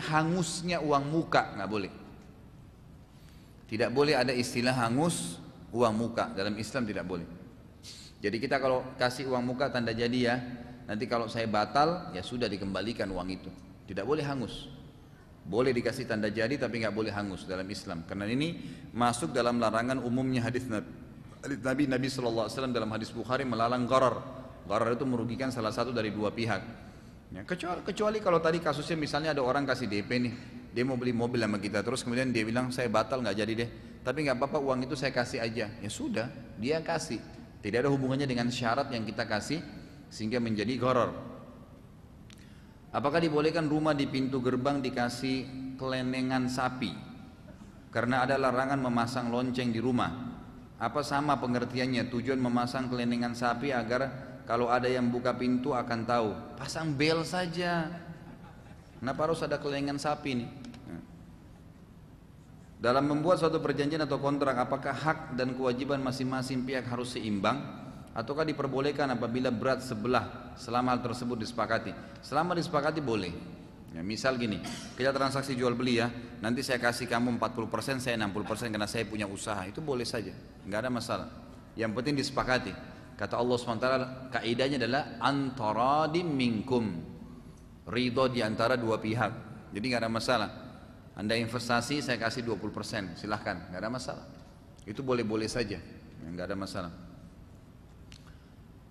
hangusnya uang muka, nggak boleh. Tidak boleh ada istilah hangus uang muka dalam Islam, tidak boleh. Jadi kita kalau kasih uang muka tanda jadi ya, nanti kalau saya batal ya sudah dikembalikan uang itu. Tidak boleh hangus. Boleh dikasih tanda jadi tapi nggak boleh hangus dalam Islam. Karena ini masuk dalam larangan umumnya hadis Nabi SAW dalam hadis Bukhari melarang gharar. Gharar itu merugikan salah satu dari dua pihak. Ya, kecuali kalau tadi kasusnya misalnya ada orang kasih DP nih, dia mau beli mobil sama kita, terus kemudian dia bilang saya batal nggak jadi deh, tapi nggak apa-apa uang itu saya kasih aja, ya sudah dia kasih, tidak ada hubungannya dengan syarat yang kita kasih sehingga menjadi gharar. Apakah dibolehkan rumah di pintu gerbang dikasih kelenengan sapi karena ada larangan memasang lonceng di rumah? Apa sama pengertiannya? Tujuan memasang kelenengan sapi agar kalau ada yang buka pintu akan tahu. Pasang bel saja. Kenapa harus ada kelenengan sapi nih? Dalam membuat suatu perjanjian atau kontrak, apakah hak dan kewajiban masing-masing pihak harus seimbang? Ataukah diperbolehkan apabila berat sebelah selama hal tersebut disepakati? Selama disepakati boleh. Ya, misal gini, kita transaksi jual beli ya, nanti saya kasih kamu 40%, saya 60% karena saya punya usaha, itu boleh saja, nggak ada masalah. Yang penting disepakati. Kata Allah SWT, kaidahnya adalah antaradim minkum, ridho di antara dua pihak. Jadi nggak ada masalah. Anda investasi, saya kasih 20%, silahkan, nggak ada masalah. Itu boleh-boleh saja, nggak ada masalah.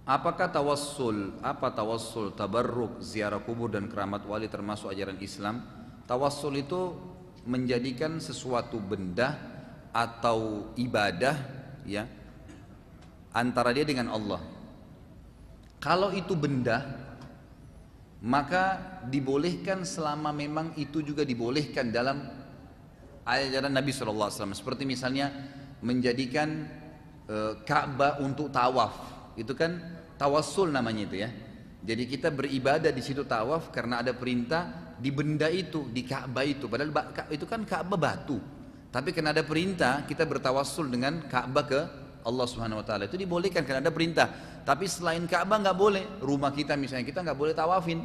Apakah tawassul, tabarruk, ziarah kubur dan keramat wali termasuk ajaran Islam? Tawassul itu menjadikan sesuatu benda atau ibadah ya antara dia dengan Allah. Kalau itu benda, maka dibolehkan selama memang itu juga dibolehkan dalam ajaran Nabi SAW. Seperti misalnya menjadikan Ka'bah untuk tawaf, itu kan tawassul namanya itu ya. Jadi kita beribadah di situ tawaf karena ada perintah di benda itu, di Ka'bah itu. Padahal itu kan Ka'bah batu, tapi karena ada perintah kita bertawassul dengan Ka'bah ke Allah Subhanahu Wa Taala. Itu dibolehkan karena ada perintah. Tapi selain Ka'bah nggak boleh. Rumah kita misalnya kita nggak boleh tawafin,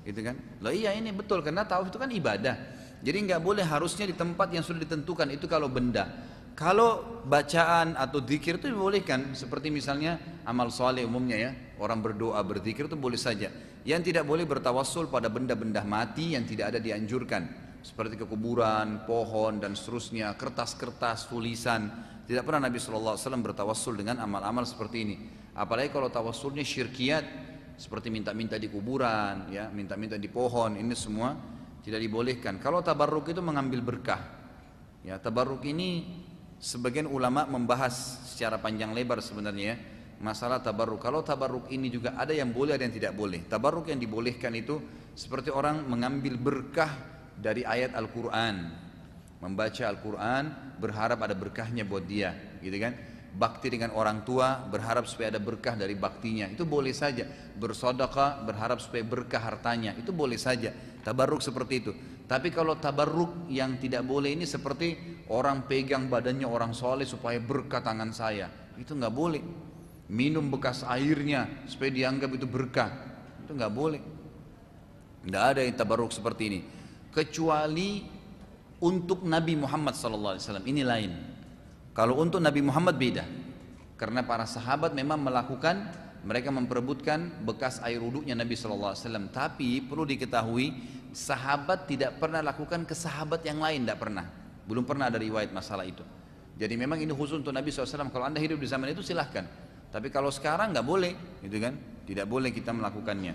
gitu kan? Loh iya ini betul karena tawaf itu kan ibadah. Jadi nggak boleh, harusnya di tempat yang sudah ditentukan itu kalau benda. Kalau bacaan atau zikir itu dibolehkan, seperti misalnya amal soleh umumnya ya, orang berdoa berzikir itu boleh saja. Yang tidak boleh bertawassul pada benda-benda mati yang tidak ada dianjurkan, seperti kekuburan, pohon dan seterusnya, kertas-kertas, tulisan. Tidak pernah Nabi SAW bertawassul dengan amal-amal seperti ini. Apalagi kalau tawassulnya syirkiyat, seperti minta-minta di kuburan, ya, minta-minta di pohon, ini semua tidak dibolehkan. Kalau tabarruk itu mengambil berkah. Ya, tabarruk ini sebagian ulama membahas secara panjang lebar sebenarnya ya, masalah tabarruk. Kalau tabarruk ini juga ada yang boleh, ada yang tidak boleh. Tabarruk yang dibolehkan itu seperti orang mengambil berkah dari ayat Al-Quran, membaca Al-Quran berharap ada berkahnya buat dia, gitu kan. Bakti dengan orang tua berharap supaya ada berkah dari baktinya, itu boleh saja. Bersedekah berharap supaya berkah hartanya, itu boleh saja. Tabarruk seperti itu. Tapi kalau tabarruk yang tidak boleh ini seperti orang pegang badannya orang soleh supaya berkah tangan saya, itu nggak boleh. Minum bekas airnya supaya dianggap itu berkah, itu nggak boleh. Nggak ada yang tabarruk seperti ini, kecuali untuk Nabi Muhammad SAW. Ini lain. Kalau untuk Nabi Muhammad beda, karena para sahabat memang melakukan, mereka memperebutkan bekas air wudhunya Nabi SAW. Tapi perlu diketahui, sahabat tidak pernah lakukan ke sahabat yang lain, tidak pernah. Belum pernah ada riwayat masalah itu. Jadi memang ini khusus untuk Nabi SAW. Kalau anda hidup di zaman itu silahkan. Tapi kalau sekarang nggak boleh, gitu kan? Tidak boleh kita melakukannya.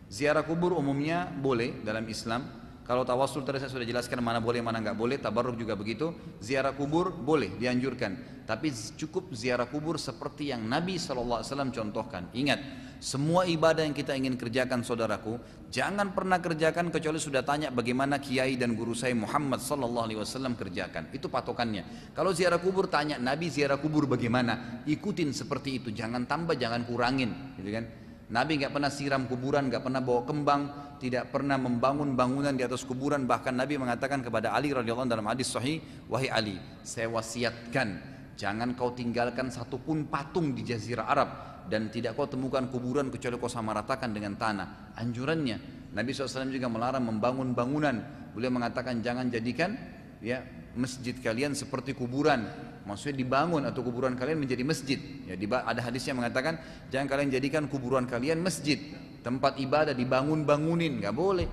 Ziarah kubur umumnya boleh dalam Islam. Kalau tawassul tadi saya sudah jelaskan mana boleh mana nggak boleh. Tabarruk juga begitu. Ziarah kubur boleh, dianjurkan. Tapi cukup ziarah kubur seperti yang Nabi SAW contohkan. Ingat, semua ibadah yang kita ingin kerjakan saudaraku, jangan pernah kerjakan kecuali sudah tanya bagaimana kiai dan guru saya Muhammad SAW kerjakan. Itu patokannya. Kalau ziarah kubur tanya Nabi ziarah kubur bagaimana, ikutin seperti itu. Jangan tambah, jangan kurangin, gitu kan? Nabi nggak pernah siram kuburan, nggak pernah bawa kembang, tidak pernah membangun bangunan di atas kuburan. Bahkan Nabi mengatakan kepada Ali radhiyallahu anhu dalam hadis sahih, wahai Ali, saya wasiatkan, jangan kau tinggalkan satupun patung di Jazirah Arab, dan tidak kau temukan kuburan kecuali kau samaratakan dengan tanah. Anjurannya. Nabi SAW juga melarang membangun bangunan. Beliau mengatakan jangan jadikan ya masjid kalian seperti kuburan. Maksudnya dibangun atau kuburan kalian menjadi masjid. Ya, ada hadisnya mengatakan jangan kalian jadikan kuburan kalian masjid, tempat ibadah dibangun-bangunin, nggak boleh.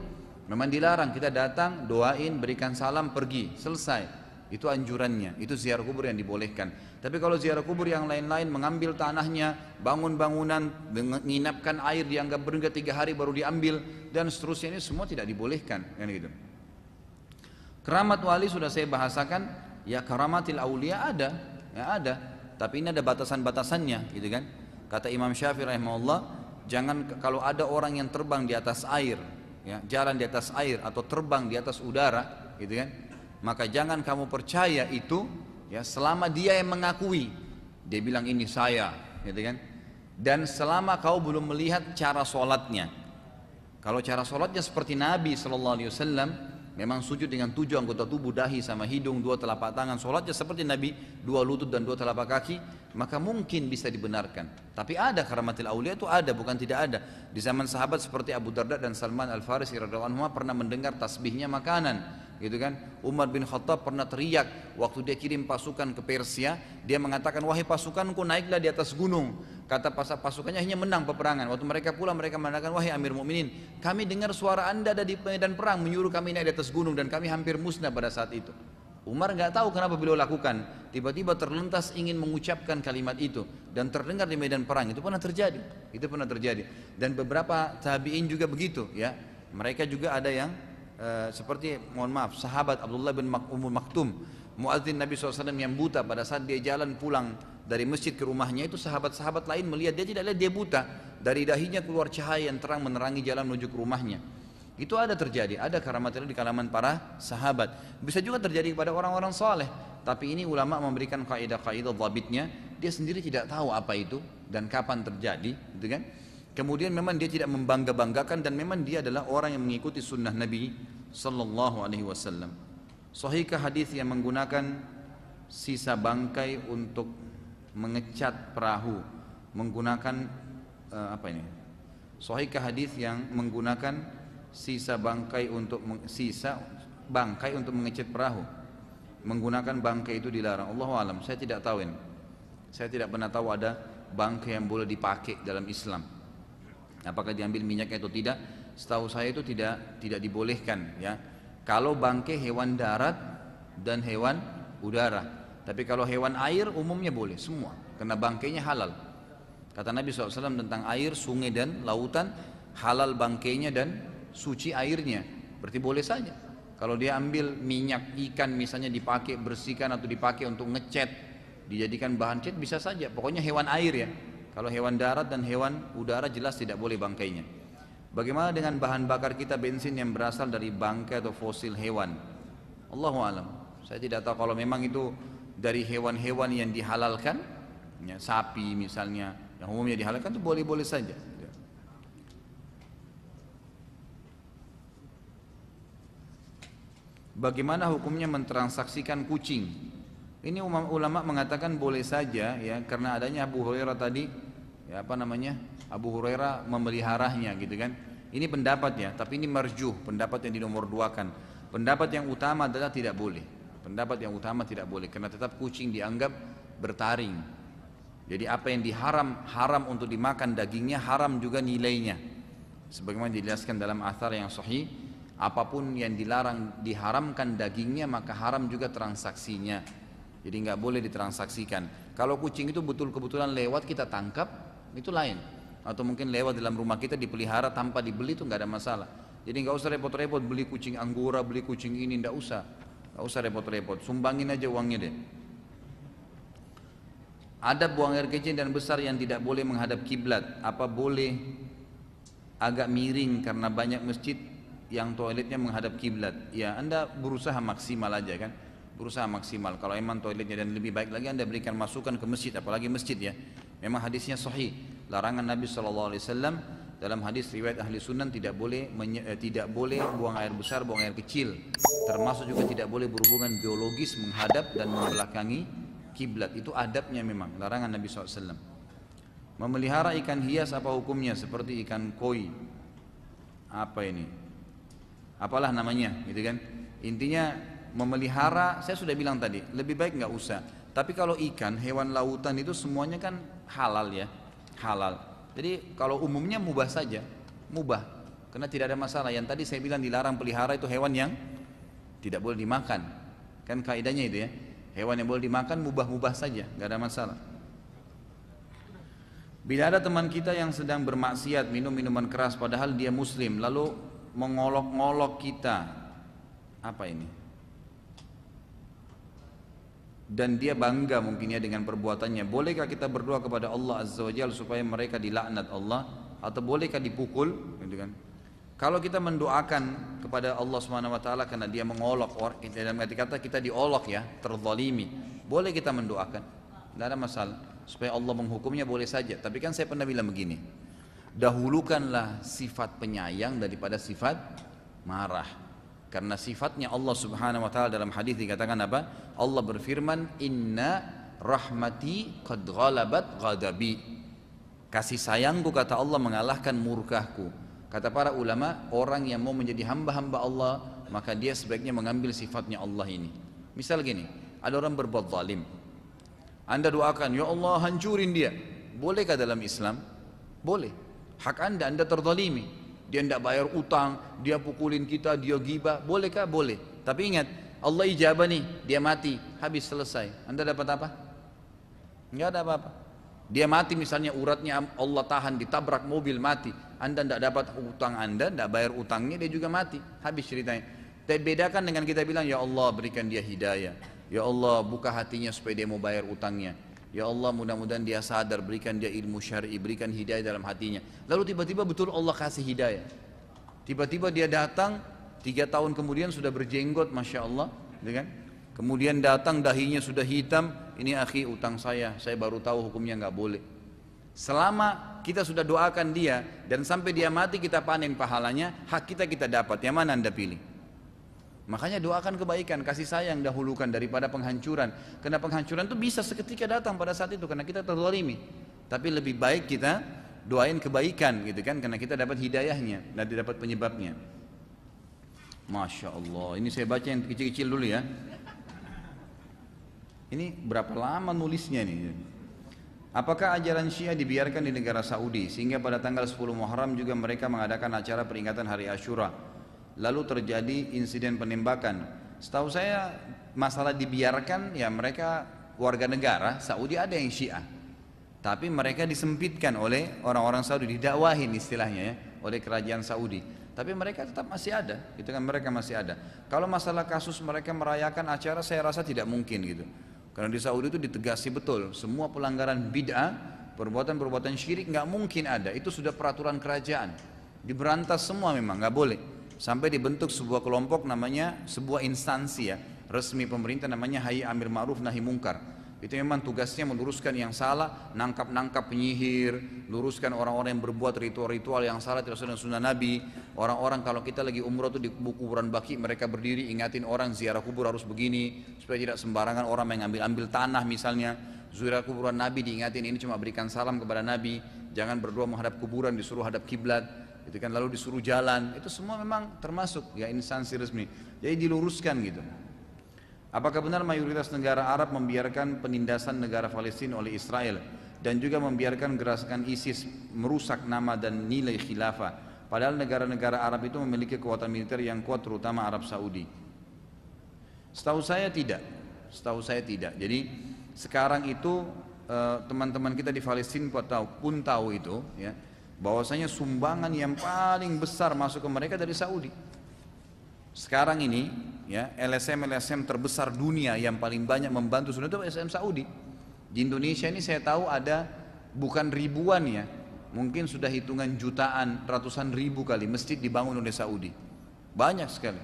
Memang dilarang, kita datang, doain, berikan salam, pergi, selesai. Itu anjurannya, itu ziarah kubur yang dibolehkan. Tapi kalau ziarah kubur yang lain-lain, mengambil tanahnya, bangun bangunan, menginapkan air, dianggap berhingga 3 hari baru diambil, dan seterusnya, ini semua tidak dibolehkan, kan gitu. Keramat wali sudah saya bahasakan. Ya, karamatil aulia ada, ya ada. Tapi ini ada batasan-batasannya, gitu kan. Kata Imam Syafi'i rahimahullah, jangan kalau ada orang yang terbang di atas air, ya, jalan di atas air atau terbang di atas udara, gitu kan, maka jangan kamu percaya itu, ya, selama dia yang mengakui, dia bilang ini saya, gitu kan. Dan selama kau belum melihat cara sholatnya. Kalau cara sholatnya seperti Nabi SAW, memang sujud dengan 7 anggota tubuh, dahi sama hidung, 2 telapak tangan, sholatnya seperti Nabi, 2 lutut dan 2 telapak kaki, maka mungkin bisa dibenarkan. Tapi ada karamatil aulia, itu ada, bukan tidak ada. Di zaman sahabat seperti Abu Darda dan Salman Al-Farisi radhiyallahu anhu pernah mendengar tasbihnya makanan, gitu kan. Umar bin Khattab pernah teriak waktu dia kirim pasukan ke Persia, dia mengatakan, wahai pasukanku, naiklah di atas gunung. Kata pasukannya hanya menang peperangan. Waktu mereka pulang, mereka mengatakan, wahai Amir Mukminin, kami dengar suara anda ada di medan perang, menyuruh kami naik di atas gunung, dan kami hampir musnah pada saat itu. Umar nggak tahu kenapa beliau lakukan, tiba-tiba terlintas ingin mengucapkan kalimat itu, dan terdengar di medan perang. Itu pernah terjadi, dan beberapa tabi'in juga begitu, ya. Mereka juga ada yang seperti, mohon maaf, sahabat Abdullah bin Umm Maktum, muadzin Nabi SAW yang buta, pada saat dia jalan pulang dari masjid ke rumahnya, itu sahabat-sahabat lain melihat, dia tidak lihat dia buta, dari dahinya keluar cahaya yang terang menerangi jalan menuju ke rumahnya. Itu ada terjadi, ada karamat itu di kalangan para sahabat. Bisa juga terjadi kepada orang-orang saleh, tapi ini ulama memberikan kaidah-kaidah dhabitnya, dia sendiri tidak tahu apa itu dan kapan terjadi, gitu kan. Kemudian memang dia tidak membangga-banggakan, dan memang dia adalah orang yang mengikuti sunnah Nabi sallallahu alaihi wasallam. Sahihkah hadis yang menggunakan sisa bangkai untuk mengecat perahu menggunakan apa ini? Sahihkah hadis yang menggunakan sisa bangkai untuk mengecat perahu? menggunakan bangkai itu dilarang. Allahu alam, saya tidak tahu ini. Saya tidak pernah tahu ada bangkai yang boleh dipakai dalam Islam. Apakah diambil minyaknya atau tidak? Setahu saya itu tidak dibolehkan ya. Kalau bangkai hewan darat dan hewan udara. Tapi kalau hewan air umumnya boleh semua, karena bangkainya halal. Kata Nabi SAW tentang air, sungai dan lautan, halal bangkainya dan suci airnya. Berarti boleh saja. Kalau dia ambil minyak ikan misalnya dipakai bersihkan atau dipakai untuk ngecat, dijadikan bahan cat bisa saja. Pokoknya hewan air ya. Kalau hewan darat dan hewan udara jelas tidak boleh bangkainya. Bagaimana dengan bahan bakar kita bensin yang berasal dari bangkai atau fosil hewan? Allahu alam. Saya tidak tahu kalau memang itu dari hewan-hewan yang dihalalkan, ya, sapi misalnya yang umumnya dihalalkan itu boleh-boleh saja. Bagaimana hukumnya mentransaksikan kucing? Ini ulama mengatakan boleh saja ya, karena adanya Abu Hurairah tadi ya, Abu Hurairah memeliharanya gitu kan. Ini pendapat ya, tapi ini marjuh, pendapat yang dinomor duakan. Pendapat yang utama adalah tidak boleh. Pendapat yang utama tidak boleh, karena tetap kucing dianggap bertaring. Jadi apa yang haram untuk dimakan dagingnya, haram juga nilainya. Sebagaimana dijelaskan dalam athar yang sahih, apapun yang dilarang diharamkan dagingnya maka haram juga transaksinya. Jadi nggak boleh ditransaksikan. Kalau kucing itu kebetulan lewat kita tangkap, itu lain. Atau mungkin lewat dalam rumah kita dipelihara tanpa dibeli, itu nggak ada masalah. Jadi nggak usah repot-repot beli kucing Anggora, beli kucing ini, nggak usah repot-repot. Sumbangin aja uangnya deh. Ada buang air kecil dan besar yang tidak boleh menghadap kiblat. Apa boleh agak miring karena banyak masjid yang toiletnya menghadap kiblat? Ya, Anda berusaha maksimal aja kan. Berusaha maksimal. Kalau emang toiletnya, dan lebih baik lagi Anda berikan masukan ke masjid, apalagi masjid ya. Memang hadisnya sahih. Larangan Nabi SAW dalam hadis riwayat ahli sunan tidak boleh buang air besar, buang air kecil. Termasuk juga tidak boleh berhubungan biologis menghadap dan membelakangi kiblat. Itu adabnya memang, larangan Nabi SAW. Memelihara ikan hias apa hukumnya? Seperti ikan koi, apa ini, apalah namanya gitu kan. Intinya memelihara, saya sudah bilang tadi, lebih baik nggak usah. Tapi kalau ikan, hewan lautan itu semuanya kan halal ya, halal. Jadi kalau umumnya mubah saja, mubah, karena tidak ada masalah. Yang tadi saya bilang dilarang pelihara itu hewan yang tidak boleh dimakan, kan kaidahnya itu ya. Hewan yang boleh dimakan mubah-mubah saja, nggak ada masalah. Bila ada teman kita yang sedang bermaksiat, minum minuman keras padahal dia muslim, lalu mengolok-ngolok kita, apa ini? Dan dia bangga mungkinnya dengan perbuatannya. Bolehkah kita berdoa kepada Allah Azza wa Jalla supaya mereka dilaknat Allah, atau bolehkah dipukul? Gitu kan? Kalau kita mendoakan kepada Allah Subhanahu wa taala karena dia mengolok orang, dalam arti kata kita diolok ya, terzalimi, boleh kita mendoakan. Tidak ada masalah. Supaya Allah menghukumnya boleh saja. Tapi kan saya pernah bilang begini, dahulukanlah sifat penyayang daripada sifat marah. Karena sifatnya Allah Subhanahu wa taala dalam hadis dikatakan apa? Allah berfirman, "Inna rahmati qad ghalabat ghadabi." Kasih sayangku, kata Allah, mengalahkan murkahku. Kata para ulama, orang yang mau menjadi hamba-hamba Allah, maka dia sebaiknya mengambil sifatnya Allah ini. Misal gini, ada orang berbuat zalim. Anda doakan, "Ya Allah, hancurin dia." Bolehkah dalam Islam? Boleh. Hak Anda terzalimi. Dia tidak bayar utang, dia pukulin kita, dia gibah, bolehkah? Boleh. Tapi ingat, Allah ijabah nih, dia mati, habis selesai. Anda dapat apa? Enggak ada apa-apa. Dia mati misalnya uratnya Allah tahan, ditabrak mobil mati. Anda tidak dapat utang Anda, tidak bayar utangnya, dia juga mati, habis ceritanya. Tapi bedakan dengan kita bilang, "Ya Allah, berikan dia hidayah. Ya Allah, buka hatinya supaya dia mau bayar utangnya. Ya Allah, mudah-mudahan dia sadar, berikan dia ilmu syar'i, berikan hidayah dalam hatinya." Lalu tiba-tiba betul Allah kasih hidayah. Tiba-tiba dia datang 3 tahun kemudian sudah berjenggot, masya Allah, gitu kan? Kemudian datang dahinya sudah hitam. "Ini akhi, utang saya baru tahu hukumnya nggak boleh." Selama kita sudah doakan dia dan sampai dia mati kita panen pahalanya, hak kita dapat. Yang mana Anda pilih? Makanya doakan kebaikan, kasih sayang dahulukan daripada penghancuran. Karena penghancuran itu bisa seketika datang pada saat itu karena kita terzalimi. Tapi lebih baik kita doain kebaikan gitu kan, karena kita dapat hidayahnya dan dapat penyebabnya. Masya Allah, ini saya baca yang kecil-kecil dulu ya. Ini berapa lama nulisnya nih? Apakah ajaran Syiah dibiarkan di negara Saudi sehingga pada tanggal 10 Muharram juga mereka mengadakan acara peringatan hari Asyura, lalu terjadi insiden penembakan? Setahu saya masalah dibiarkan ya, mereka warga negara Saudi ada yang Syiah, tapi mereka disempitkan oleh orang-orang Saudi, didakwahin istilahnya ya, oleh kerajaan Saudi. Tapi mereka tetap masih ada, itu kan, mereka masih ada. Kalau masalah kasus mereka merayakan acara, saya rasa tidak mungkin gitu. Karena di Saudi itu ditegasi betul, semua pelanggaran bid'ah, perbuatan-perbuatan syirik nggak mungkin ada. Itu sudah peraturan kerajaan, diberantas semua, memang nggak boleh. Sampai dibentuk sebuah kelompok namanya, sebuah instansi ya, resmi pemerintah namanya Hayy Amir Ma'ruf Nahi Mungkar. Itu memang tugasnya meluruskan yang salah, nangkap penyihir, luruskan orang-orang yang berbuat ritual-ritual yang salah tidak sesuai dengan sunnah Nabi. Orang-orang kalau kita lagi umroh tuh di kuburan Baqi, mereka berdiri ingatin orang ziarah kubur harus begini, supaya tidak sembarangan orang yang ngambil tanah misalnya. Ziarah kuburan Nabi diingatin, ini cuma berikan salam kepada Nabi, jangan berdoa menghadap kuburan, disuruh hadap kiblat, itu kan, lalu disuruh jalan. Itu semua memang termasuk ya instansi resmi. Jadi diluruskan gitu. Apakah benar mayoritas negara Arab membiarkan penindasan negara Palestina oleh Israel dan juga membiarkan gerakan ISIS merusak nama dan nilai khilafah, padahal negara-negara Arab itu memiliki kekuatan militer yang kuat, terutama Arab Saudi? Setahu saya tidak. Jadi sekarang itu teman-teman kita di Palestina pun tahu itu ya, bahwasanya sumbangan yang paling besar masuk ke mereka dari Saudi. Sekarang ini ya, LSM terbesar dunia yang paling banyak membantu sudah itu LSM Saudi. Di Indonesia ini saya tahu ada bukan ribuan ya, mungkin sudah hitungan jutaan, ratusan ribu kali masjid dibangun oleh Saudi. Banyak sekali.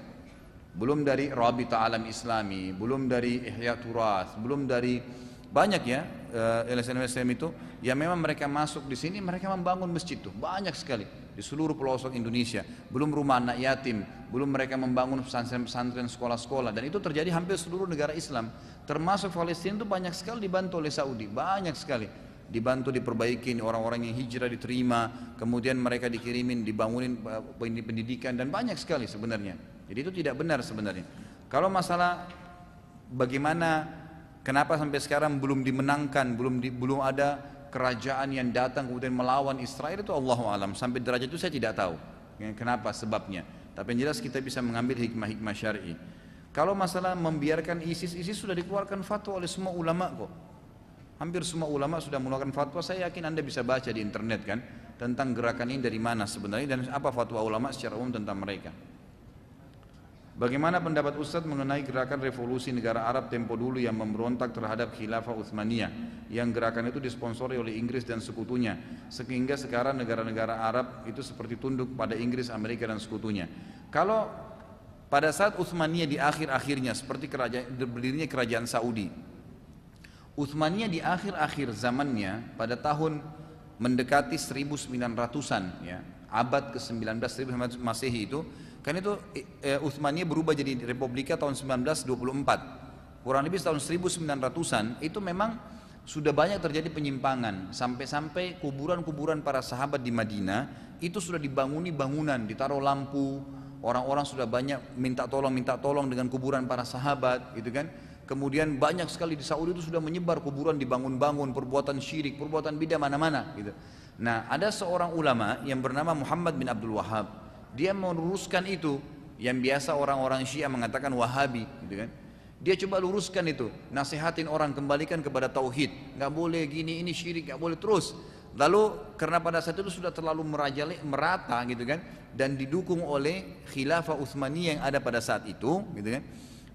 Belum dari Rabita Alam Islami, belum dari Ihya Turath, belum dari banyak ya LSM itu yang memang mereka masuk di sini, mereka membangun masjid tuh banyak sekali di seluruh pelosok Indonesia. Belum rumah anak yatim, belum mereka membangun pesantren-pesantren, sekolah-sekolah, dan itu terjadi hampir seluruh negara Islam, termasuk Palestina. Itu banyak sekali dibantu oleh Saudi, banyak sekali dibantu, diperbaikin, orang-orang yang hijrah diterima, kemudian mereka dikirimin, dibangunin pendidikan, dan banyak sekali sebenarnya. Jadi itu tidak benar sebenarnya. Kalau masalah bagaimana, kenapa sampai sekarang belum dimenangkan, belum ada kerajaan yang datang kemudian melawan Israel, itu Allahu alam. Sampai derajat itu saya tidak tahu kenapa sebabnya. Tapi yang jelas kita bisa mengambil hikmah-hikmah syar'i. Kalau masalah membiarkan ISIS sudah dikeluarkan fatwa oleh semua ulama kok. Hampir semua ulama sudah mengeluarkan fatwa. Saya yakin Anda bisa baca di internet kan tentang gerakan ini dari mana sebenarnya dan apa fatwa ulama secara umum tentang mereka. Bagaimana pendapat Ustadz mengenai gerakan revolusi negara Arab tempo dulu yang memberontak terhadap khilafah Utsmaniyah, yang gerakan itu disponsori oleh Inggris dan sekutunya, sehingga sekarang negara-negara Arab itu seperti tunduk pada Inggris, Amerika dan sekutunya. Kalau pada saat Utsmaniyah di akhir-akhirnya seperti berdirinya kerajaan Saudi, Utsmaniyah di akhir-akhir zamannya pada tahun mendekati 1900-an ya, abad ke-19 1900 Masehi itu, kan itu Utsmaniyah berubah jadi Republika tahun 1924. Kurang lebih tahun 1900-an itu memang sudah banyak terjadi penyimpangan, sampai-sampai kuburan-kuburan para sahabat di Madinah itu sudah dibanguni bangunan, ditaruh lampu, orang-orang sudah banyak minta tolong dengan kuburan para sahabat gitu kan. Kemudian banyak sekali di Saudi itu sudah menyebar kuburan, dibangun-bangun, perbuatan syirik, perbuatan bidah mana-mana gitu. Nah, ada seorang ulama yang bernama Muhammad bin Abdul Wahhab. Dia meluruskan itu, yang biasa orang-orang Syiah mengatakan Wahabi gitu kan. Dia coba luruskan itu, nasihatin orang kembalikan kepada tauhid, nggak boleh gini, ini syirik, nggak boleh terus. Lalu karena pada saat itu sudah terlalu merata gitu kan, dan didukung oleh khilafah Utsmaniyah yang ada pada saat itu gitu kan,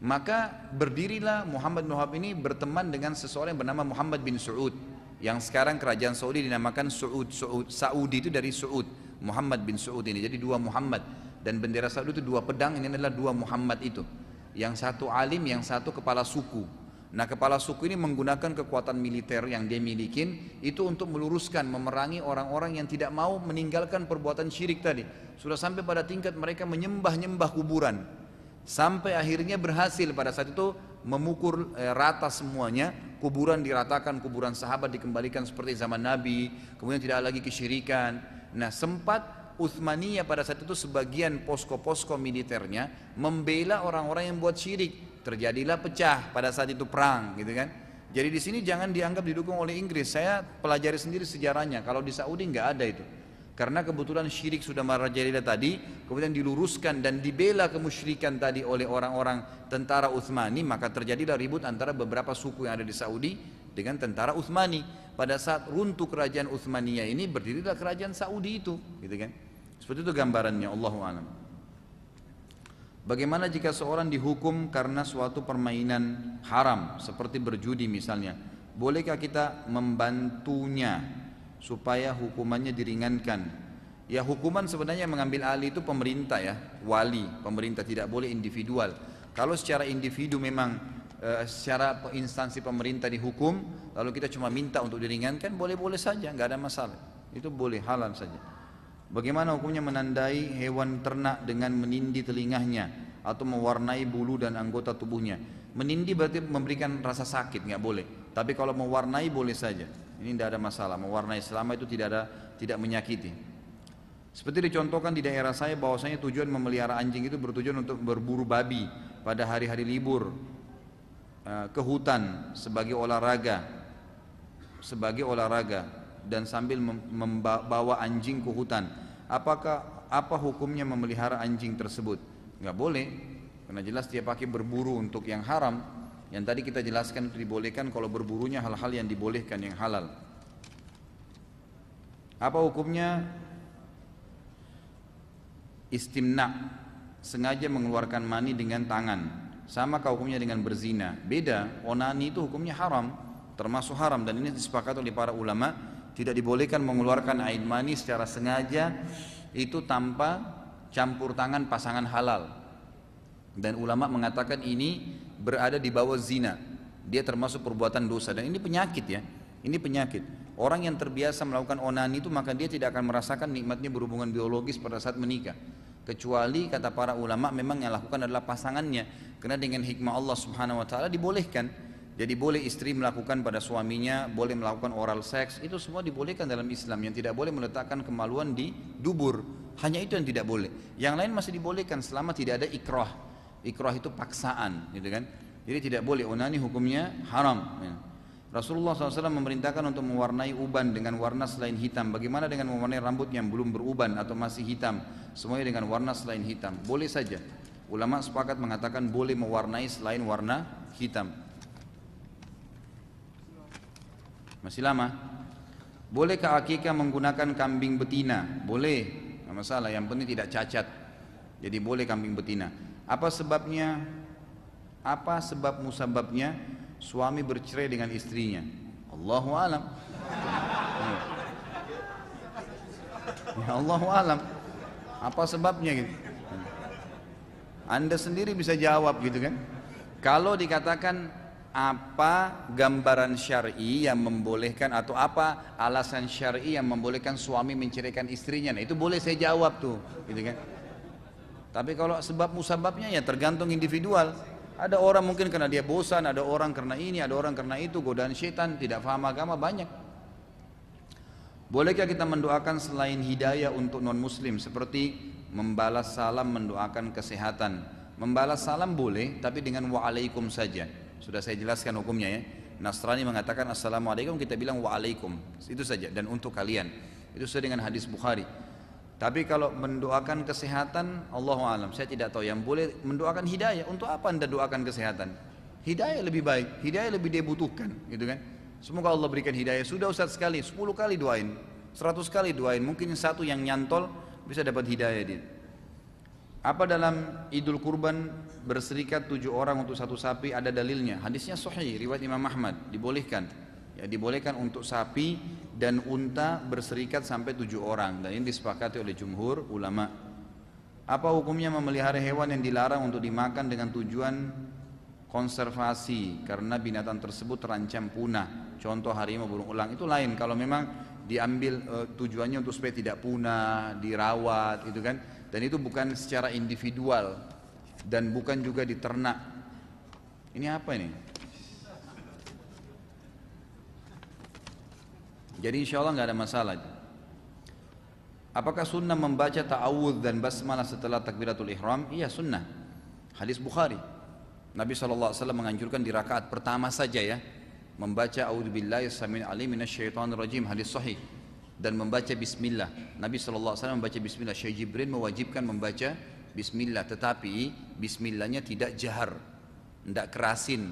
maka berdirilah Muhammad bin Wahab ini berteman dengan seseorang yang bernama Muhammad bin Saud, yang sekarang kerajaan Saudi dinamakan Saudi itu dari Saud, Muhammad bin Saud ini. Jadi dua Muhammad, dan bendera Saudi itu dua pedang, ini adalah dua Muhammad itu, yang satu alim, yang satu kepala suku. Nah, kepala suku ini menggunakan kekuatan militer yang dia milikin itu untuk meluruskan, memerangi orang-orang yang tidak mau meninggalkan perbuatan syirik tadi. Sudah sampai pada tingkat mereka menyembah-nyembah kuburan, sampai akhirnya berhasil pada saat itu memukul rata semuanya, kuburan diratakan, kuburan sahabat dikembalikan seperti zaman Nabi, kemudian tidak lagi kesyirikan. Nah, sempat Utsmaniyah pada saat itu sebagian posko-posko militernya membela orang-orang yang buat syirik. Terjadilah pecah pada saat itu perang gitu kan. Jadi di sini jangan dianggap didukung oleh Inggris. Saya pelajari sendiri sejarahnya. Kalau di Saudi nggak ada itu. Karena kebetulan syirik sudah merajalela tadi, kemudian diluruskan dan dibela kemusyrikan tadi oleh orang-orang tentara Utsmani, maka terjadilah ribut antara beberapa suku yang ada di Saudi dengan tentara Utsmani. Pada saat runtuh kerajaan Utsmaniyah ini, berdirilah kerajaan Saudi itu, gitu kan? Seperti itu gambarannya, Allahu a'lam. Bagaimana jika seorang dihukum karena suatu permainan haram seperti berjudi misalnya? Bolehkah kita membantunya supaya hukumannya diringankan? Ya, hukuman sebenarnya mengambil alih itu pemerintah ya, wali, pemerintah, tidak boleh individual. Kalau secara individu memang secara instansi pemerintah dihukum, lalu kita cuma minta untuk diringankan, boleh-boleh saja, nggak ada masalah. Itu boleh, halal saja. Bagaimana hukumnya menandai hewan ternak dengan menindi telinganya atau mewarnai bulu dan anggota tubuhnya? Menindi berarti memberikan rasa sakit, nggak boleh. Tapi kalau mewarnai boleh saja. Ini tidak ada masalah. Mewarnai selama itu tidak menyakiti. Seperti dicontohkan di daerah saya bahwasanya tujuan memelihara anjing itu bertujuan untuk berburu babi pada hari-hari libur ke hutan sebagai olahraga dan sambil membawa anjing ke hutan. Apa hukumnya memelihara anjing tersebut? Nggak boleh, karena jelas dia pakai berburu untuk yang haram. Yang tadi kita jelaskan itu dibolehkan kalau berburunya hal-hal yang dibolehkan, yang halal. Apa hukumnya istimna, sengaja mengeluarkan mani dengan tangan? Sama hukumnya dengan berzina? Beda. Onani itu hukumnya haram, termasuk haram, dan ini disepakati oleh para ulama. Tidak dibolehkan mengeluarkan air mani secara sengaja itu tanpa campur tangan pasangan halal. Dan ulama mengatakan ini berada di bawah zina. Dia termasuk perbuatan dosa, dan ini penyakit ya. Ini penyakit. Orang yang terbiasa melakukan onani itu maka dia tidak akan merasakan nikmatnya berhubungan biologis pada saat menikah. Kecuali kata para ulama memang yang lakukan adalah pasangannya. Karena dengan hikmah Allah Subhanahu wa taala dibolehkan. Jadi boleh istri melakukan pada suaminya, boleh melakukan oral seks, itu semua dibolehkan dalam Islam. Yang tidak boleh meletakkan kemaluan di dubur, hanya itu yang tidak boleh. Yang lain masih dibolehkan selama tidak ada ikrah. Ikrah itu paksaan, gitu kan? Jadi tidak boleh. Onani hukumnya haram. Rasulullah SAW memerintahkan untuk mewarnai uban dengan warna selain hitam. Bagaimana dengan mewarnai rambut yang belum beruban atau masih hitam? Semuanya dengan warna selain hitam. Boleh saja. Ulama sepakat mengatakan boleh mewarnai selain warna hitam. Masih lama? Bolehkah akikah menggunakan kambing betina? Boleh, nggak masalah. Yang penting tidak cacat. Jadi boleh kambing betina. Apa sebabnya? Apa sebab musababnya suami bercerai dengan istrinya? Allahu alam. Ya Allahu alam. Apa sebabnya gitu? Anda sendiri bisa jawab gitu kan? Kalau dikatakan apa gambaran syar'i yang membolehkan atau apa alasan syar'i yang membolehkan suami menceraikan istrinya, nah itu boleh saya jawab tuh, gitu kan. Tapi kalau sebab musababnya ya tergantung individual. Ada orang mungkin karena dia bosan, ada orang karena ini, ada orang karena itu, godaan syaitan, tidak paham agama banyak. Bolehkah kita mendoakan selain hidayah untuk non muslim seperti membalas salam, mendoakan kesehatan? Membalas salam boleh, tapi dengan waalaikum saja. Sudah saya jelaskan hukumnya ya. Nasrani mengatakan assalamualaikum, kita bilang waalaikum, itu saja, dan untuk kalian. Itu sesuai dengan hadis Bukhari. Tapi kalau mendoakan kesehatan, Allahu alam, saya tidak tahu. Yang boleh mendoakan hidayah. Untuk apa Anda doakan kesehatan? Hidayah lebih baik, hidayah lebih dia butuhkan, gitu kan? Semoga Allah berikan hidayah. Sudah Ustaz sekali, 10 kali doain, 100 kali doain, mungkin satu yang nyantol bisa dapat hidayah dia. Apa dalam Idul Kurban berserikat 7 orang untuk satu sapi? Ada dalilnya. Hadisnya sahih, riwayat Imam Ahmad, dibolehkan. Ya, dibolehkan untuk sapi dan unta berserikat sampai 7 orang, dan ini disepakati oleh jumhur ulama. Apa hukumnya memelihara hewan yang dilarang untuk dimakan dengan tujuan konservasi karena binatang tersebut terancam punah? Contoh harimau, burung elang, itu lain. Kalau memang diambil tujuannya untuk supaya tidak punah, dirawat, itu kan. Dan itu bukan secara individual dan bukan juga diternak. Ini apa ini? Jadi insya Allah nggak ada masalah. Apakah sunnah membaca ta'awudz dan basmalah setelah takbiratul ihram? Iya, sunnah. Hadis Bukhari. Nabi SAW menganjurkan di rakaat pertama saja ya, membaca a'udzubillahi samil alim minasyaitonir rajim, hadis sahih, dan membaca bismillah. Nabi SAW membaca bismillah. Syekh Jibril mewajibkan membaca bismillah, tetapi bismillahnya tidak jahar, tidak kerasin.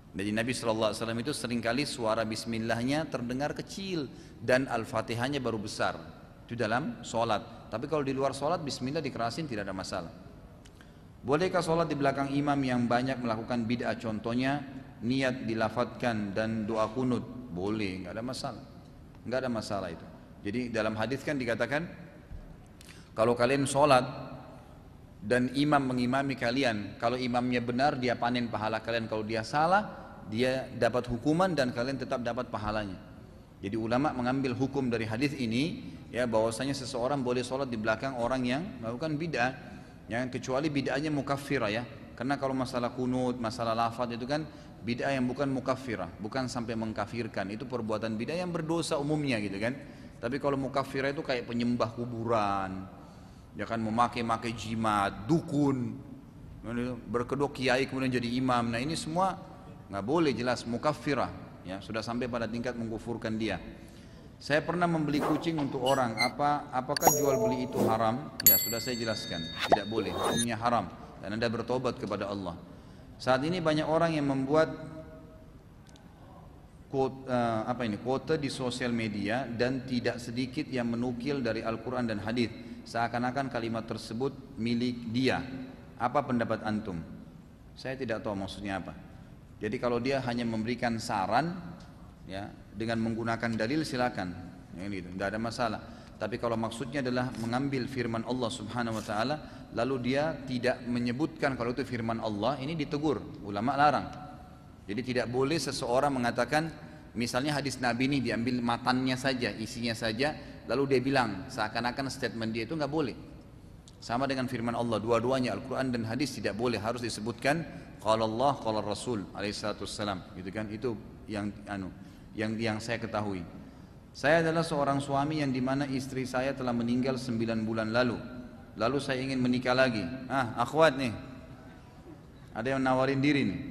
Jadi Nabi SAW itu seringkali suara bismillahnya terdengar kecil dan al-fatihahnya baru besar. Itu dalam sholat. Tapi kalau di luar sholat bismillah dikerasin tidak ada masalah. Bolehkah sholat di belakang imam yang banyak melakukan bid'ah? Contohnya niat dilafadzkan dan doa kunut. Boleh, nggak ada masalah. Nggak ada masalah itu. Jadi dalam hadis kan dikatakan kalau kalian sholat dan imam mengimami kalian, kalau imamnya benar dia panen pahala kalian, kalau dia salah dia dapat hukuman dan kalian tetap dapat pahalanya. Jadi ulama mengambil hukum dari hadis ini ya, bahwasanya seseorang boleh sholat di belakang orang yang melakukan bid'ah, ya, kecuali bid'ahnya mukaffirah ya. Karena kalau masalah kunut, masalah lafaz itu kan bid'ah yang bukan mukaffirah, bukan sampai mengkafirkan, itu perbuatan bid'ah yang berdosa umumnya gitu kan. Tapi kalau mukaffirah itu kayak penyembah kuburan, ya kan, memakai jimat, dukun, berkedok kiai kemudian jadi imam. Nah ini semua nggak boleh, jelas mukaffirah, ya, sudah sampai pada tingkat mengkufurkan dia. Saya pernah membeli kucing untuk orang, apakah jual beli itu haram? Ya sudah saya jelaskan, tidak boleh, hukumnya haram dan Anda bertobat kepada Allah. Saat ini banyak orang yang membuat quote di sosial media dan tidak sedikit yang menukil dari Al-Quran dan hadis, seakan-akan kalimat tersebut milik dia. Apa pendapat antum? Saya tidak tahu maksudnya apa. Jadi kalau dia hanya memberikan saran, ya, dengan menggunakan dalil silakan, ya, gitu, tidak ada masalah. Tapi kalau maksudnya adalah mengambil firman Allah Subhanahu Wa Taala, lalu dia tidak menyebutkan kalau itu firman Allah, ini ditegur, ulama larang. Jadi tidak boleh seseorang mengatakan, misalnya hadis Nabi ini diambil matannya saja, isinya saja, lalu dia bilang seakan-akan statement dia itu nggak boleh. Sama dengan firman Allah, dua-duanya Al-Quran dan hadis tidak boleh, harus disebutkan qala Allah, qala Rasul alaihissalatu wassalam, gitu kan. Itu yang saya ketahui. Saya adalah seorang suami yang dimana istri saya telah meninggal 9 bulan lalu. Lalu saya ingin menikah lagi. Akhwat nih, ada yang nawarin diri nih.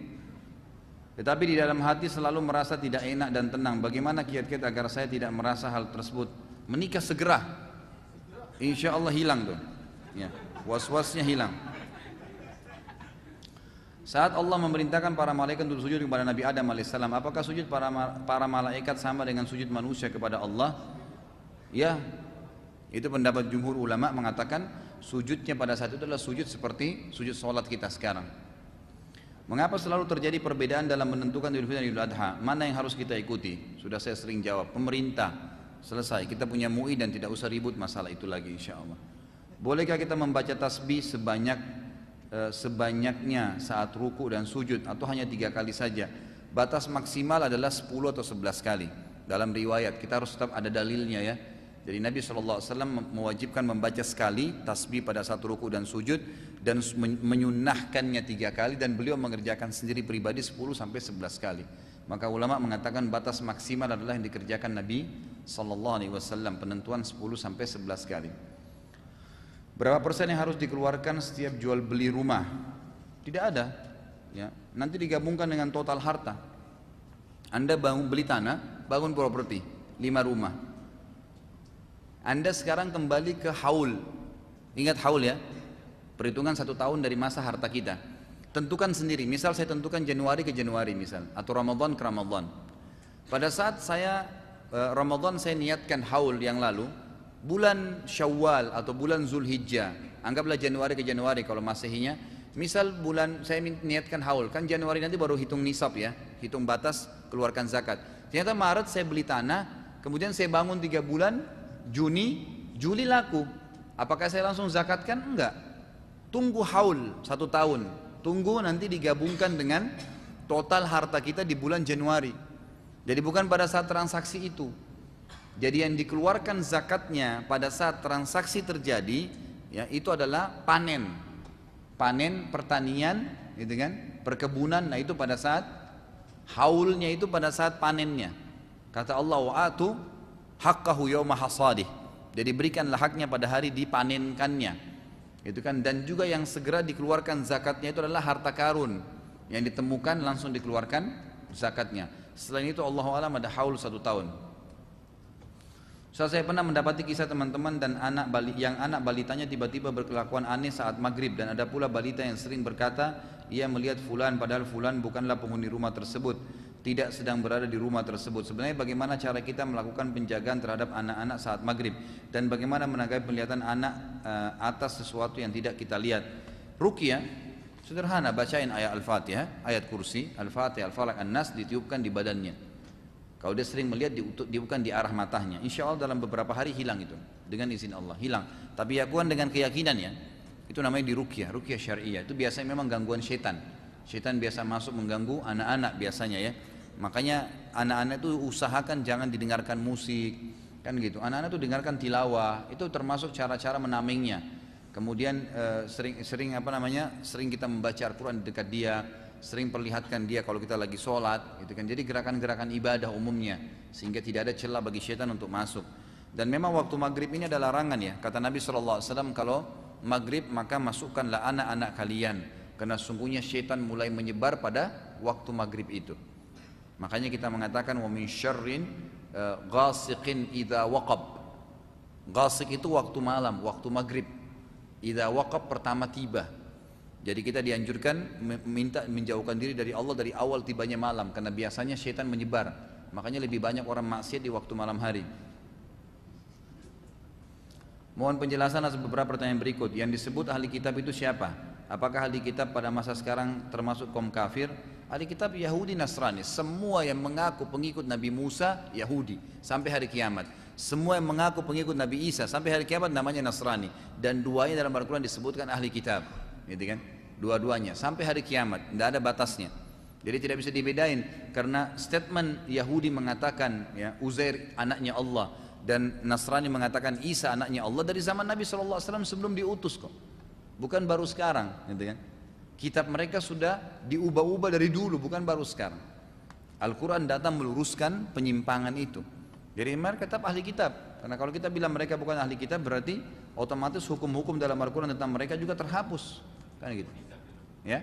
Tetapi di dalam hati selalu merasa tidak enak dan tenang. Bagaimana kiat-kiat agar saya tidak merasa hal tersebut? Menikah segera, insya Allah hilang tuh, ya, was-wasnya hilang. Saat Allah memerintahkan para malaikat untuk sujud kepada Nabi Adam alaihissalam, apakah sujud para malaikat sama dengan sujud manusia kepada Allah? Ya, itu pendapat jumhur ulama mengatakan sujudnya pada saat itu adalah sujud seperti sujud sholat kita sekarang. Mengapa selalu terjadi perbedaan dalam menentukan Idul Fitri dan Idul Adha? Mana yang harus kita ikuti? Sudah saya sering jawab, pemerintah, selesai. Kita punya MUI dan tidak usah ribut masalah itu lagi, insya Allah. Bolehkah kita membaca tasbih sebanyaknya saat ruku dan sujud atau hanya 3 kali saja? Batas maksimal adalah 10 atau 11 kali. Dalam riwayat kita harus tetap ada dalilnya ya. Jadi Nabi SAW mewajibkan membaca sekali tasbih pada saat ruku dan sujud dan menyunnahkannya 3 kali, dan beliau mengerjakan sendiri pribadi 10 sampai 11 kali. Maka ulama mengatakan batas maksimal adalah yang dikerjakan Nabi SAW, penentuan 10 sampai 11 kali. Berapa persen yang harus dikeluarkan setiap jual beli rumah? Tidak ada, ya. Nanti digabungkan dengan total harta. Anda beli tanah, bangun properti 5 rumah. Anda sekarang kembali ke haul. Ingat haul ya, perhitungan 1 tahun dari masa harta kita. Tentukan sendiri, misal saya tentukan Januari ke Januari misal, atau Ramadan ke Ramadan. Pada saat saya Ramadan saya niatkan haul yang lalu, bulan Syawal atau bulan Zulhijjah, anggaplah Januari ke Januari kalau Masehinya. Misal bulan saya niatkan haul, kan Januari nanti baru hitung nisab ya, hitung batas keluarkan zakat. Ternyata Maret saya beli tanah, kemudian saya bangun 3 bulan, Juli laku. Apakah saya langsung zakatkan? Enggak. Tunggu haul 1 tahun, tunggu nanti digabungkan dengan total harta kita di bulan Januari. Jadi bukan pada saat transaksi itu. Jadi yang dikeluarkan zakatnya pada saat transaksi terjadi, ya, itu adalah panen pertanian, gitu kan, perkebunan. Nah itu pada saat haulnya, itu pada saat panennya. Kata Allah, wa'atu haqqahu yawma hasadih. Jadi berikanlah haknya pada hari dipanenkannya, itu kan. Dan juga yang segera dikeluarkan zakatnya itu adalah harta karun yang ditemukan langsung dikeluarkan zakatnya. Selain itu Allahu a'lam ada haul 1 tahun. Saya pernah mendapati kisah teman-teman dan anak balitanya tiba-tiba berkelakuan aneh saat maghrib, dan ada pula balita yang sering berkata ia melihat fulan padahal fulan bukanlah penghuni rumah tersebut, tidak sedang berada di rumah tersebut. Sebenarnya bagaimana cara kita melakukan penjagaan terhadap anak-anak saat maghrib, dan bagaimana menanggapi penglihatan anak atas sesuatu yang tidak kita lihat? Ruqyah sederhana, bacain ayat Al-Fatihah, ayat kursi, Al-Fatihah, Al-Falaq, An-Nas, ditiupkan di badannya. Kalau dia sering melihat, bukan di arah matanya, insya Allah dalam beberapa hari hilang itu, dengan izin Allah hilang. Tapi lakukan dengan keyakinan ya, itu namanya diruqyah, ruqyah syariah. Itu biasanya memang gangguan setan. Setan biasa masuk mengganggu anak-anak biasanya ya. Makanya anak-anak itu usahakan jangan didengarkan musik, kan gitu. Anak-anak itu dengarkan tilawah, itu termasuk cara-cara menamingnya. Kemudian sering kita membaca Al-Quran di dekat dia, sering perlihatkan dia kalau kita lagi sholat gitu kan. Jadi gerakan-gerakan ibadah umumnya, sehingga tidak ada celah bagi syaitan untuk masuk. Dan memang waktu maghrib ini ada larangan ya, kata Nabi SAW, kalau maghrib maka masukkanlah anak-anak kalian, karena sungguhnya syaitan mulai menyebar pada waktu maghrib itu. Makanya kita mengatakan wa min syarrin ghasiqin idza waqab. Ghasiq itu waktu malam, waktu maghrib. Idza waqab pertama tiba. Jadi kita dianjurkan minta menjauhkan diri dari Allah dari awal tibanya malam, karena biasanya syaitan menyebar. Makanya lebih banyak orang maksiat di waktu malam hari. Mohon penjelasan atas beberapa pertanyaan berikut. Yang disebut ahli kitab itu siapa? Apakah ahli kitab pada masa sekarang termasuk kaum kafir? Ahli kitab Yahudi, Nasrani. Semua yang mengaku pengikut Nabi Musa Yahudi sampai hari kiamat. Semua yang mengaku pengikut Nabi Isa sampai hari kiamat namanya Nasrani. Dan duanya dalam Al-Quran disebutkan ahli kitab, gitu kan? Dua-duanya sampai hari kiamat, tidak ada batasnya. Jadi tidak bisa dibedain, karena statement Yahudi mengatakan ya Uzair anaknya Allah, dan Nasrani mengatakan Isa anaknya Allah dari zaman Nabi SAW sebelum diutus kok, bukan baru sekarang, gitu kan? Kitab mereka sudah diubah-ubah dari dulu, bukan baru sekarang. Al-Quran datang meluruskan penyimpangan itu. Jadi mereka tetap ahli kitab, karena kalau kita bilang mereka bukan ahli kitab berarti otomatis hukum-hukum dalam Al-Quran tentang mereka juga terhapus, kan gitu. Ya,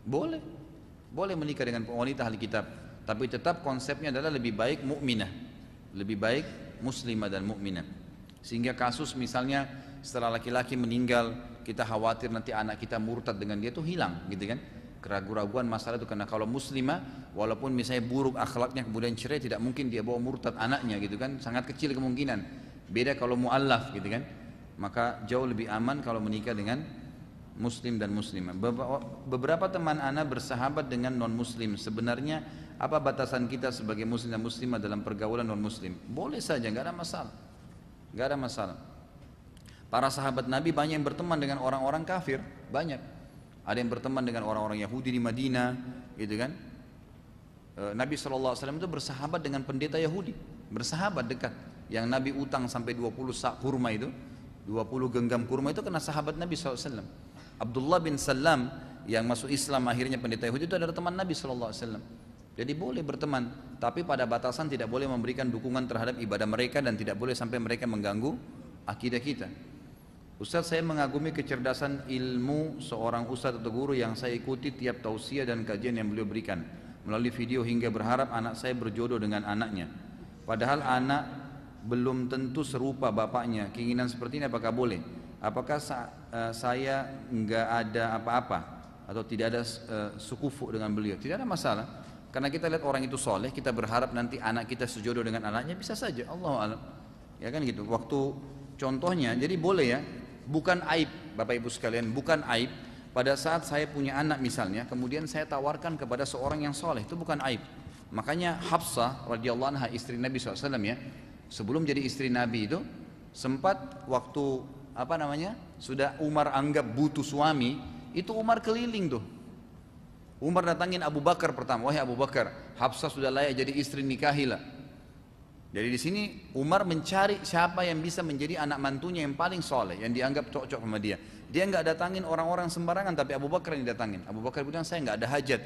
boleh menikah dengan wanita ahli kitab, tapi tetap konsepnya adalah lebih baik mukminah, lebih baik muslimah dan mukminah. Sehingga kasus misalnya setelah laki-laki meninggal, kita khawatir nanti anak kita murtad dengan dia, itu hilang, gitu kan? Keraguan-raguan masalah itu, karena kalau muslimah walaupun misalnya buruk akhlaknya kemudian cerai, tidak mungkin dia bawa murtad anaknya, gitu kan? Sangat kecil kemungkinan. Beda kalau mu'allaf, gitu kan? Maka jauh lebih aman kalau menikah dengan muslim dan muslimah. Beberapa teman ana bersahabat dengan non muslim. Sebenarnya apa batasan kita sebagai muslim dan muslimah dalam pergaulan non muslim? Boleh saja, nggak ada masalah, nggak ada masalah. Para sahabat Nabi banyak yang berteman dengan orang-orang kafir, banyak. Ada yang berteman dengan orang-orang Yahudi di Madinah, gitu kan? Nabi SAW itu bersahabat dengan pendeta Yahudi, bersahabat dekat. Yang Nabi utang sampai 20 sak kurma itu, 20 genggam kurma itu kena sahabat Nabi SAW. Abdullah bin Salam yang masuk Islam akhirnya pendeta Yahudi itu adalah teman Nabi SAW. Jadi boleh berteman, tapi pada batasan tidak boleh memberikan dukungan terhadap ibadah mereka, dan tidak boleh sampai mereka mengganggu akidah kita. Ustaz, saya mengagumi kecerdasan ilmu seorang ustaz atau guru yang saya ikuti tiap tausiah dan kajian yang beliau berikan melalui video, hingga berharap anak saya berjodoh dengan anaknya. Padahal anak belum tentu serupa bapaknya. Keinginan seperti ini apakah boleh? Apakah saya enggak ada apa-apa atau tidak ada sukufu dengan beliau? Tidak ada masalah, karena kita lihat orang itu soleh, kita berharap nanti anak kita sejodoh dengan anaknya, bisa saja, Allahu a'lam. Ya kan gitu. Waktu contohnya, jadi boleh ya, bukan aib Bapak Ibu sekalian, bukan aib pada saat saya punya anak misalnya, kemudian saya tawarkan kepada seorang yang soleh, itu bukan aib. Makanya Hafsah radhiyallahu anha, istri Nabi SAW ya, sebelum jadi istri Nabi itu sempat waktu sudah Umar anggap butuh suami, itu Umar keliling tuh. Umar datangin Abu Bakar pertama, wahai Abu Bakar, Hafsah sudah layak jadi istri, nikahilah. Jadi di sini Umar mencari siapa yang bisa menjadi anak mantunya yang paling soleh, yang dianggap cocok sama dia. Dia nggak datangin orang-orang sembarangan, tapi Abu Bakar yang didatangin. Abu Bakar bilang, saya nggak ada hajat.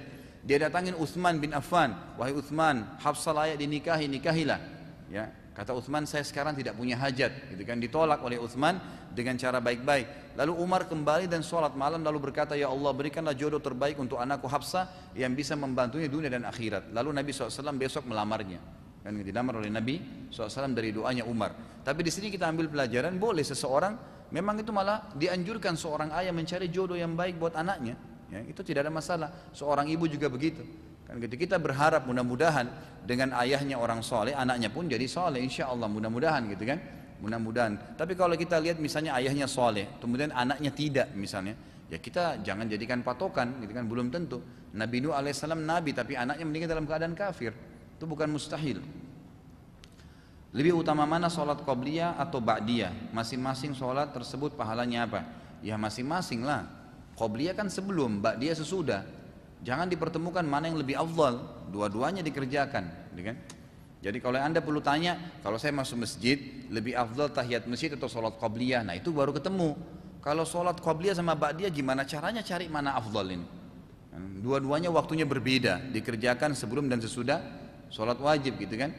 Dia datangin Utsman bin Affan, wahai Utsman, Hafsah layak dinikahi, nikahilah. Ya, Kata Utsman, saya sekarang tidak punya hajat, gitu kan. Ditolak oleh Utsman dengan cara baik-baik. Lalu Umar kembali dan sholat malam lalu berkata, ya Allah berikanlah jodoh terbaik untuk anakku Hafsah yang bisa membantunya dunia dan akhirat. Lalu Nabi SAW besok melamarnya. Kan dilamar oleh Nabi SAW dari doanya Umar. Tapi di sini kita ambil pelajaran, boleh seseorang, memang itu malah dianjurkan seorang ayah mencari jodoh yang baik buat anaknya. Ya, itu tidak ada masalah. Seorang ibu juga begitu. Kan gitu, kita berharap mudah-mudahan dengan ayahnya orang soleh, anaknya pun jadi soleh, insya Allah mudah-mudahan gitu kan, mudah-mudahan. Tapi kalau kita lihat misalnya ayahnya soleh, kemudian anaknya tidak misalnya, ya kita jangan jadikan patokan, gitu kan, belum tentu. Nabi Nuh alaihissalam nabi, tapi anaknya meninggal dalam keadaan kafir, itu bukan mustahil. Lebih utama mana sholat qobliyah atau ba'diyah? Masing-masing sholat tersebut pahalanya apa? Ya masing-masing lah. Qobliyah kan sebelum, ba'diyah sesudah. Jangan dipertemukan mana yang lebih afdal, dua-duanya dikerjakan, gitu kan? Jadi kalau Anda perlu tanya, kalau saya masuk masjid, lebih afdal tahiyat masjid atau sholat qabliyah, nah itu baru ketemu. Kalau sholat qabliyah sama ba'diyah gimana caranya cari mana afdal ini? Dua-duanya waktunya berbeda, dikerjakan sebelum dan sesudah sholat wajib, gitu kan?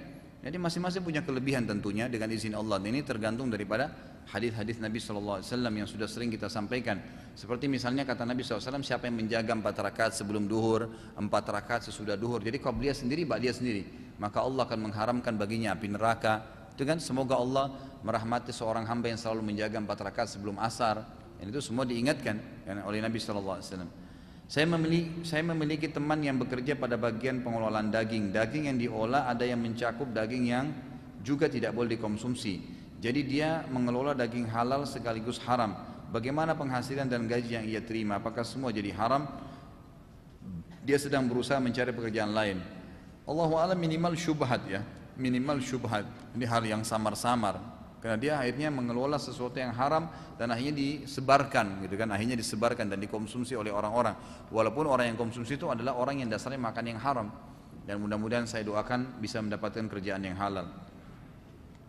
Jadi masing-masing punya kelebihan tentunya dengan izin Allah. Ini tergantung daripada hadis-hadis Nabi SAW yang sudah sering kita sampaikan. Seperti misalnya kata Nabi SAW, siapa yang menjaga 4 rakaat sebelum duhur, 4 rakaat sesudah duhur. Jadi qabliyah sendiri, ba'diyah sendiri. Maka Allah akan mengharamkan baginya api neraka. Itu kan, semoga Allah merahmati seorang hamba yang selalu menjaga 4 rakaat sebelum asar. Dan itu semua diingatkan oleh Nabi SAW. Saya memiliki teman yang bekerja pada bagian pengelolaan daging. Daging yang diolah ada yang mencakup daging yang juga tidak boleh dikonsumsi. Jadi dia mengelola daging halal sekaligus haram. Bagaimana penghasilan dan gaji yang ia terima? Apakah semua jadi haram? Dia sedang berusaha mencari pekerjaan lain. Allahu a'lam, minimal syubhat ya. Minimal syubhat. Ini hal yang samar-samar. Karena dia akhirnya mengelola sesuatu yang haram dan akhirnya disebarkan, gitu kan? Akhirnya disebarkan dan dikonsumsi oleh orang-orang. Walaupun orang yang konsumsi itu adalah orang yang dasarnya makan yang haram. Dan mudah-mudahan saya doakan bisa mendapatkan kerjaan yang halal.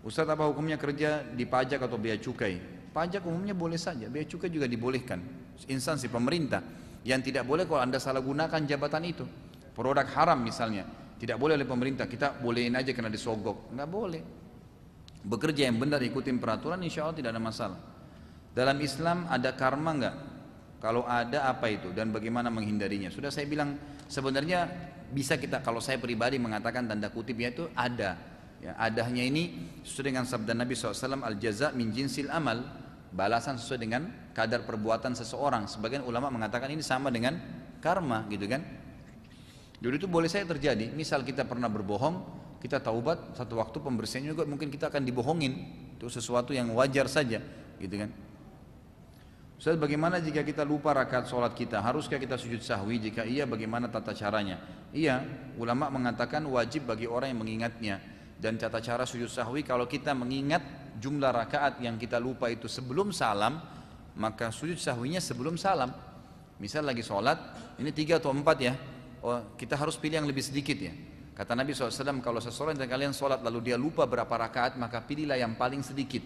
Ustaz, apa hukumnya kerja di pajak atau bea cukai? Pajak umumnya boleh saja, bea cukai juga dibolehkan. Instansi pemerintah yang tidak boleh kalau Anda salah gunakan jabatan itu. Produk haram misalnya, tidak boleh oleh pemerintah, kita bolehin aja karena disogok. Enggak boleh. Bekerja yang benar, ikutin peraturan, insya Allah tidak ada masalah. Dalam Islam ada karma enggak? Kalau ada, apa itu dan bagaimana menghindarinya? Sudah saya bilang, sebenarnya bisa kita, kalau saya pribadi mengatakan tanda kutipnya itu ada. Ya, adanya ini sesuai dengan sabda Nabi SAW, al-jaza min jinsil amal, balasan sesuai dengan kadar perbuatan seseorang. Sebagian ulama mengatakan ini sama dengan karma, gitu kan? Jadi itu boleh saja terjadi. Misal kita pernah berbohong, kita taubat, satu waktu pembersihan juga mungkin kita akan dibohongin. Itu sesuatu yang wajar saja, gitu kan? Ustaz, bagaimana jika kita lupa rakaat sholat kita? Haruskah kita sujud sahwi? Jika iya, bagaimana tata caranya? Iya, ulama mengatakan wajib bagi orang yang mengingatnya. Dan tata cara sujud sahwi, kalau kita mengingat jumlah rakaat yang kita lupa itu sebelum salam, maka sujud sahwinya sebelum salam. Misal lagi sholat, ini 3 atau 4 ya, oh, kita harus pilih yang lebih sedikit ya. Kata Nabi SAW, kalau seseorang dari kalian sholat lalu dia lupa berapa rakaat, maka pilihlah yang paling sedikit.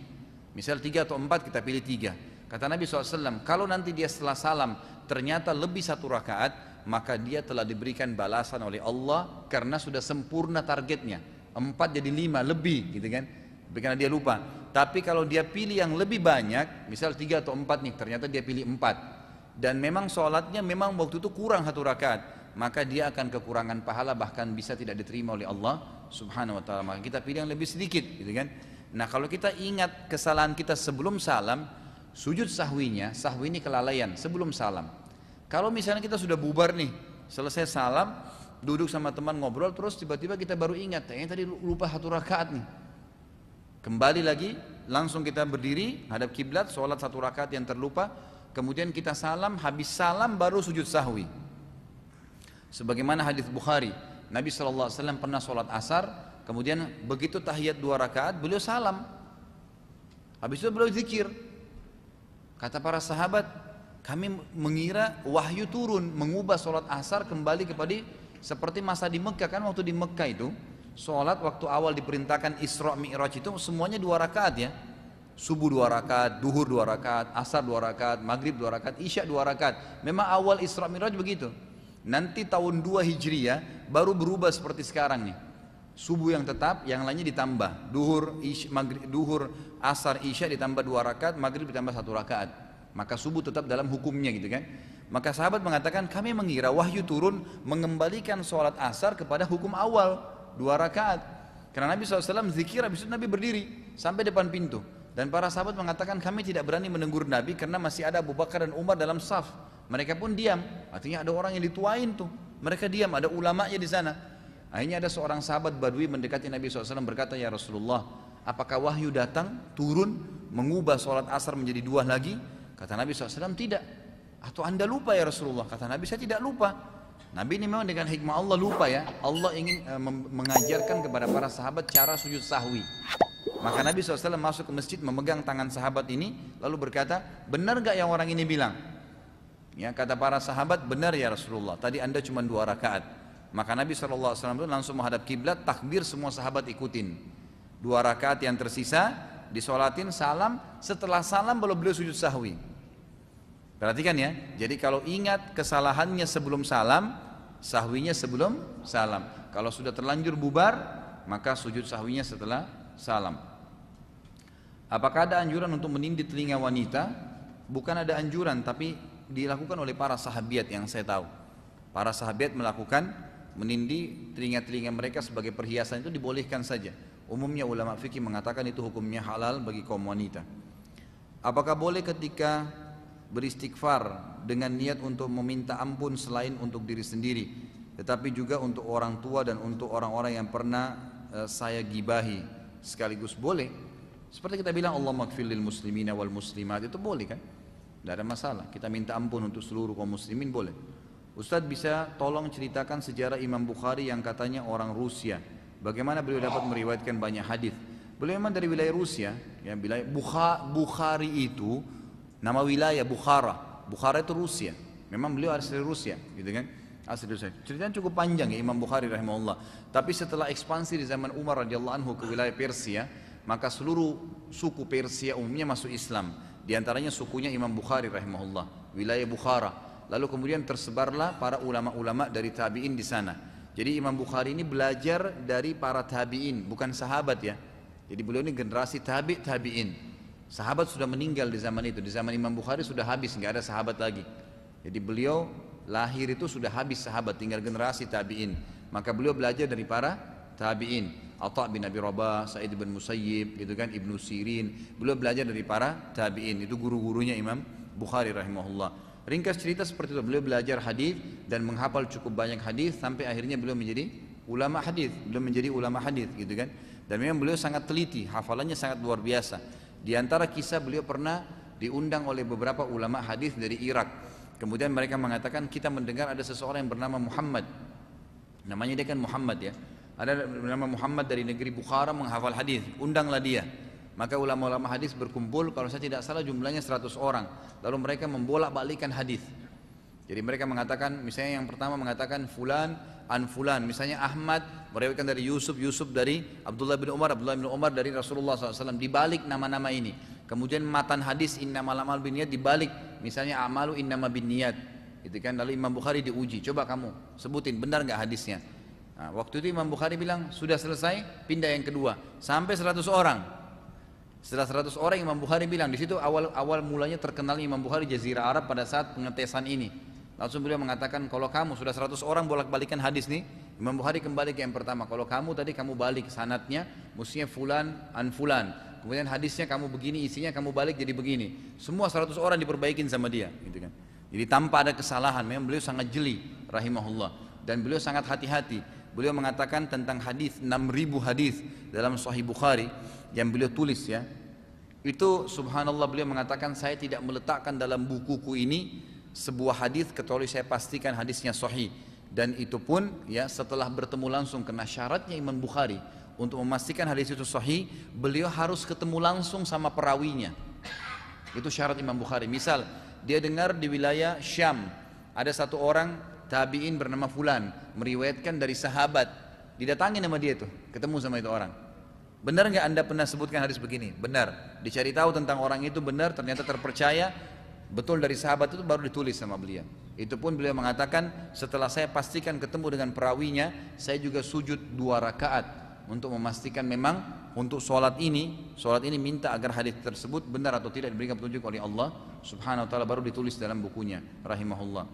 Misal 3 atau 4, kita pilih 3. Kata Nabi SAW, kalau nanti dia setelah salam ternyata lebih 1 rakaat, maka dia telah diberikan balasan oleh Allah karena sudah sempurna targetnya. 4 jadi 5 lebih, gitu kan? Karena dia lupa. Tapi kalau dia pilih yang lebih banyak, misal 3 atau 4 nih, ternyata dia pilih 4. Dan memang sholatnya memang waktu itu kurang 1 rakaat, maka dia akan kekurangan pahala, bahkan bisa tidak diterima oleh Allah Subhanahu wa ta'ala. Maka kita pilih yang lebih sedikit, gitu kan? Nah, kalau kita ingat kesalahan kita sebelum salam, sujud sahwinya, sahwi ini kelalaian sebelum salam. Kalau misalnya kita sudah bubar nih, selesai salam, duduk sama teman ngobrol, terus tiba-tiba kita baru ingat, tadi lupa 1 rakaat nih. Kembali lagi, langsung kita berdiri, hadap kiblat, sholat 1 rakaat yang terlupa, kemudian kita salam, habis salam baru sujud sahwi. Sebagaimana hadis Bukhari, Nabi SAW pernah sholat asar, kemudian begitu tahiyat 2 rakaat, beliau salam. Habis itu beliau zikir. Kata para sahabat, kami mengira wahyu turun, mengubah sholat asar kembali kepada seperti masa di Mekah. Kan waktu di Mekah itu, sholat waktu awal diperintahkan Isra Mi'raj itu semuanya 2 rakaat ya. Subuh 2 rakaat, duhur 2 rakaat, asar 2 rakaat, maghrib 2 rakaat, isya 2 rakaat. Memang awal Isra Mi'raj begitu. Nanti tahun 2 Hijriyah baru berubah seperti sekarang nih. Subuh yang tetap, yang lainnya ditambah. Duhur, maghrib, duhur, asar, isya ditambah 2 rakaat, maghrib ditambah 1 rakaat. Maka subuh tetap dalam hukumnya gitu kan. Maka sahabat mengatakan kami mengira wahyu turun mengembalikan sholat asar kepada hukum awal 2 rakaat. Karena Nabi SAW zikir, habis itu Nabi berdiri sampai depan pintu. Dan para sahabat mengatakan kami tidak berani menegur Nabi karena masih ada Abu Bakar dan Umar dalam saf. Mereka pun diam, artinya ada orang yang dituain tuh. Mereka diam, ada ulamanya di sana. Akhirnya ada seorang sahabat Badui mendekati Nabi SAW berkata, ya Rasulullah, apakah wahyu datang, turun, mengubah sholat asar menjadi 2 lagi? Kata Nabi SAW, tidak. Atau anda lupa ya Rasulullah? Kata Nabi, saya tidak lupa. Nabi ini memang dengan hikmah Allah lupa ya. Allah ingin mengajarkan kepada para sahabat cara sujud sahwi. Maka Nabi SAW masuk ke masjid memegang tangan sahabat ini lalu berkata, benar gak yang orang ini bilang? Ya, kata para sahabat, benar ya Rasulullah, tadi anda cuma 2 rakaat. Maka Nabi SAW itu langsung menghadap kiblat, takbir, semua sahabat ikutin. 2 rakaat yang tersisa disolatin, salam, setelah salam baru beliau sujud sahwi. Perhatikan ya, jadi kalau ingat kesalahannya sebelum salam, sahwinya sebelum salam. Kalau sudah terlanjur bubar, maka sujud sahwinya setelah salam. Apakah ada anjuran untuk menindih telinga wanita? Bukan ada anjuran, tapi dilakukan oleh para sahabiat yang saya tahu. Para sahabiat melakukan menindih telinga-telinga mereka sebagai perhiasan, itu dibolehkan saja. Umumnya ulama fikih mengatakan itu hukumnya halal bagi kaum wanita. Apakah boleh ketika beristighfar dengan niat untuk meminta ampun selain untuk diri sendiri, tetapi juga untuk orang tua dan untuk orang-orang yang pernah saya gibahi sekaligus? Boleh. Seperti kita bilang Allah maghfir lil muslimina wal muslimat, itu boleh kan? Tidak ada masalah, kita minta ampun untuk seluruh kaum muslimin boleh. Ustadz bisa tolong ceritakan sejarah Imam Bukhari yang katanya orang Rusia. Bagaimana beliau dapat meriwayatkan banyak hadis? Beliau memang dari wilayah Rusia, ya, wilayah Bukhari itu nama wilayah Bukhara. Bukhara itu Rusia. Memang beliau asli Rusia, gitu kan? Asli Rusia. Ceritanya cukup panjang ya Imam Bukhari rahimahullah. Tapi setelah ekspansi di zaman Umar radhiyallahu anhu ke wilayah Persia, maka seluruh suku Persia umumnya masuk Islam. Di antaranya sukunya Imam Bukhari rahimahullah, wilayah Bukhara. Lalu kemudian tersebarlah para ulama-ulama dari tabi'in di sana. Jadi Imam Bukhari ini belajar dari para tabi'in, bukan sahabat ya. Jadi beliau ini generasi tabi'in. Sahabat sudah meninggal di zaman itu. Di zaman Imam Bukhari sudah habis, nggak ada sahabat lagi. Jadi beliau lahir itu sudah habis sahabat, tinggal generasi tabi'in. Maka beliau belajar dari para tabi'in. Atha bin Abi Rabah, Sa'id bin Musayyib, gitu kan, Ibnu Sirin. Beliau belajar dari para tabi'in. Itu guru-gurunya Imam Bukhari rahimahullah. Ringkas cerita seperti itu, beliau belajar hadis dan menghafal cukup banyak hadis sampai akhirnya beliau menjadi ulama hadis. Beliau menjadi ulama hadis, gitu kan. Dan memang beliau sangat teliti, hafalannya sangat luar biasa. Di antara kisah beliau pernah diundang oleh beberapa ulama hadis dari Irak. Kemudian mereka mengatakan kita mendengar ada seseorang yang bernama Muhammad. Namanya dia kan Muhammad ya. Ada bernama Muhammad dari negeri Bukhara menghafal hadis, undanglah dia. Maka ulama-ulama hadis berkumpul, kalau saya tidak salah jumlahnya 100 orang. Lalu mereka membolak-balikkan hadis. Jadi mereka mengatakan, misalnya yang pertama mengatakan fulan an fulan, misalnya Ahmad meriwayatkan dari Yusuf, Yusuf dari Abdullah bin Umar, Abdullah bin Umar dari Rasulullah SAW, dibalik nama-nama ini. Kemudian matan hadis innamal a'malu binniyat dibalik, misalnya amalu innama binniyat. Itu kan, lalu Imam Bukhari diuji, coba kamu sebutin benar nggak hadisnya. Nah, waktu itu Imam Bukhari bilang sudah selesai, pindah yang kedua sampai 100 orang. Setelah 100 orang Imam Bukhari bilang, di situ awal mulanya terkenal Imam Bukhari Jazirah Arab pada saat pengetesan ini. Langsung beliau mengatakan kalau kamu sudah 100 orang bolak-balikan hadis nih, Imam Bukhari kembali ke yang pertama. Kalau kamu tadi kamu balik sanadnya, mestinya fulan an fulan. Kemudian hadisnya kamu begini, isinya kamu balik jadi begini. Semua 100 orang diperbaikin sama dia, gitu kan. Jadi tanpa ada kesalahan. Memang beliau sangat jeli rahimahullah dan beliau sangat hati-hati. Beliau mengatakan tentang hadis 6.000 hadis dalam Sahih Bukhari yang beliau tulis ya. Itu subhanallah beliau mengatakan saya tidak meletakkan dalam bukuku ini sebuah hadis kecuali saya pastikan hadisnya sahih. Dan itu pun ya setelah bertemu langsung, karena syaratnya Imam Bukhari untuk memastikan hadis itu sahih, beliau harus ketemu langsung sama perawinya. Itu syarat Imam Bukhari. Misal dia dengar di wilayah Syam ada satu orang tabi'in bernama fulan meriwayatkan dari sahabat, didatangi nama dia tuh, ketemu sama itu orang. Benar nggak anda pernah sebutkan hadis begini? Benar. Dicari tahu tentang orang itu, benar, ternyata terpercaya, betul dari sahabat itu, baru ditulis sama beliau. Itu pun beliau mengatakan setelah saya pastikan ketemu dengan perawinya, saya juga sujud 2 rakaat untuk memastikan memang untuk sholat ini minta agar hadis tersebut benar atau tidak diberikan petunjuk oleh Allah Subhanahu wa taala, baru ditulis dalam bukunya rahimahullah.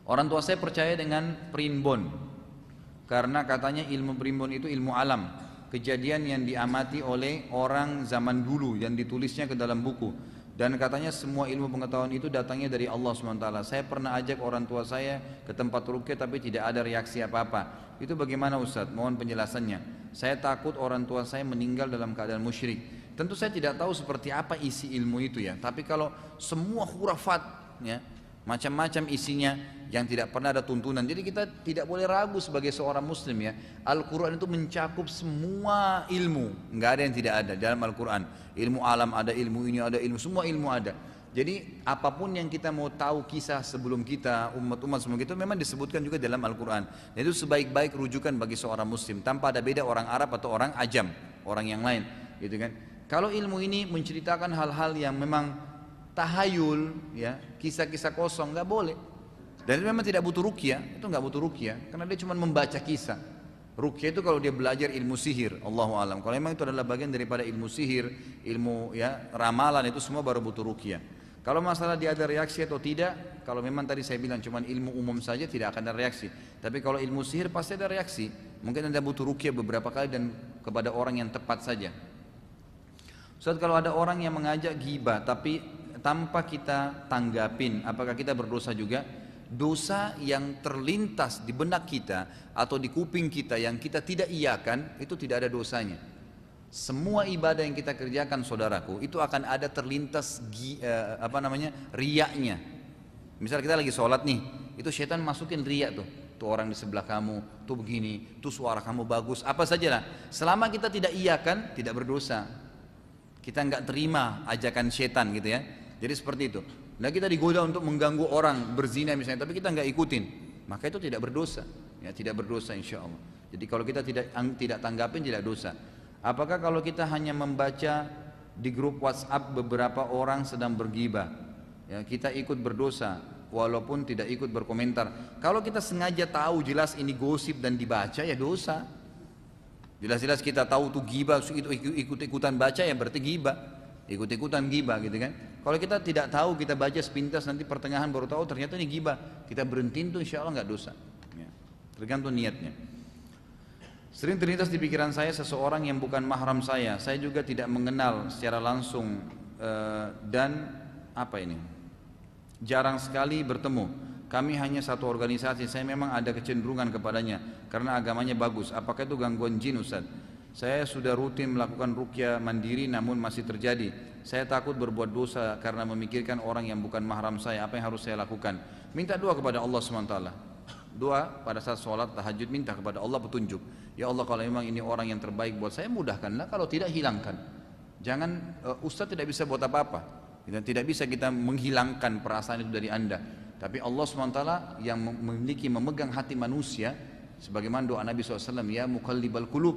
Orang tua saya percaya dengan primbon karena katanya ilmu primbon itu ilmu alam, kejadian yang diamati oleh orang zaman dulu yang ditulisnya ke dalam buku, dan katanya semua ilmu pengetahuan itu datangnya dari Allah SWT. Saya pernah ajak orang tua saya ke tempat ruqyah tapi tidak ada reaksi apa-apa. Itu bagaimana Ustaz? Mohon penjelasannya. Saya takut orang tua saya meninggal dalam keadaan musyrik. Tentu saya tidak tahu seperti apa isi ilmu itu ya, tapi kalau semua khurafat ya, macam-macam isinya yang tidak pernah ada tuntunan. Jadi kita tidak boleh ragu sebagai seorang muslim ya. Al-Quran itu mencakup semua ilmu, nggak ada yang tidak ada dalam Al-Quran. Ilmu alam ada, ilmu ini ada, ilmu semua ilmu ada. Jadi apapun yang kita mau tahu kisah sebelum kita, umat-umat sebelum kita memang disebutkan juga dalam Al-Quran. Dan itu sebaik-baik rujukan bagi seorang muslim tanpa ada beda orang Arab atau orang ajam, orang yang lain gitu kan. Kalau ilmu ini menceritakan hal-hal yang memang tahayul ya, kisah-kisah kosong, nggak boleh. Dan itu memang tidak butuh ruqyah, itu nggak butuh ruqyah karena dia cuma membaca kisah. Ruqyah itu kalau dia belajar ilmu sihir, Allahu alam. Kalau memang itu adalah bagian daripada ilmu sihir, ilmu ya ramalan, itu semua baru butuh ruqyah. Kalau masalah dia ada reaksi atau tidak, kalau memang tadi saya bilang cuma ilmu umum saja tidak akan ada reaksi. Tapi kalau ilmu sihir pasti ada reaksi. Mungkin Anda butuh ruqyah beberapa kali dan kepada orang yang tepat saja. Ustaz, kalau ada orang yang mengajak ghibah tapi tanpa kita tanggapin, apakah kita berdosa juga? Dosa yang terlintas di benak kita atau di kuping kita yang kita tidak iakan, itu tidak ada dosanya. Semua ibadah yang kita kerjakan saudaraku, itu akan ada terlintas riyaknya. Misal kita lagi sholat nih, itu syaitan masukin riyak tuh orang di sebelah kamu, tuh begini, tuh suara kamu bagus, apa saja lah. Selama kita tidak iakan, tidak berdosa. Kita nggak terima ajakan syaitan gitu ya. Jadi seperti itu. Nah kita digoda untuk mengganggu orang berzina misalnya, tapi kita nggak ikutin, maka itu tidak berdosa, ya tidak berdosa insya Allah. Jadi kalau kita tidak tanggapin tidak dosa. Apakah kalau kita hanya membaca di grup WhatsApp beberapa orang sedang bergibah, ya kita ikut berdosa walaupun tidak ikut berkomentar? Kalau kita sengaja tahu jelas ini gosip dan dibaca ya dosa. Jelas-jelas kita tahu tuh gibah, ikut-ikutan baca ya berarti gibah, ikut-ikutan gibah gitu kan. Kalau kita tidak tahu, kita baca sepintas nanti pertengahan baru tahu ternyata ini gibah, kita berhentiin tuh insya Allah nggak dosa ya. Tergantung niatnya. Sering terlintas di pikiran saya seseorang yang bukan mahram saya juga tidak mengenal secara langsung dan jarang sekali bertemu. Kami hanya satu organisasi, saya memang ada kecenderungan kepadanya karena agamanya bagus. Apakah itu gangguan jin Ustaz? Saya sudah rutin melakukan ruqyah mandiri namun masih terjadi. Saya takut berbuat dosa karena memikirkan orang yang bukan mahram saya. Apa yang harus saya lakukan? Minta doa kepada Allah SWT. Doa pada saat sholat tahajud, minta kepada Allah petunjuk. Ya Allah, kalau memang ini orang yang terbaik buat saya, mudahkanlah. Kalau tidak, hilangkan. Jangan, Ustaz tidak bisa buat apa-apa. Tidak bisa kita menghilangkan perasaan itu dari Anda. Tapi Allah SWT yang memegang hati manusia, sebagaimana doa Nabi SAW, ya muqallibal qulub,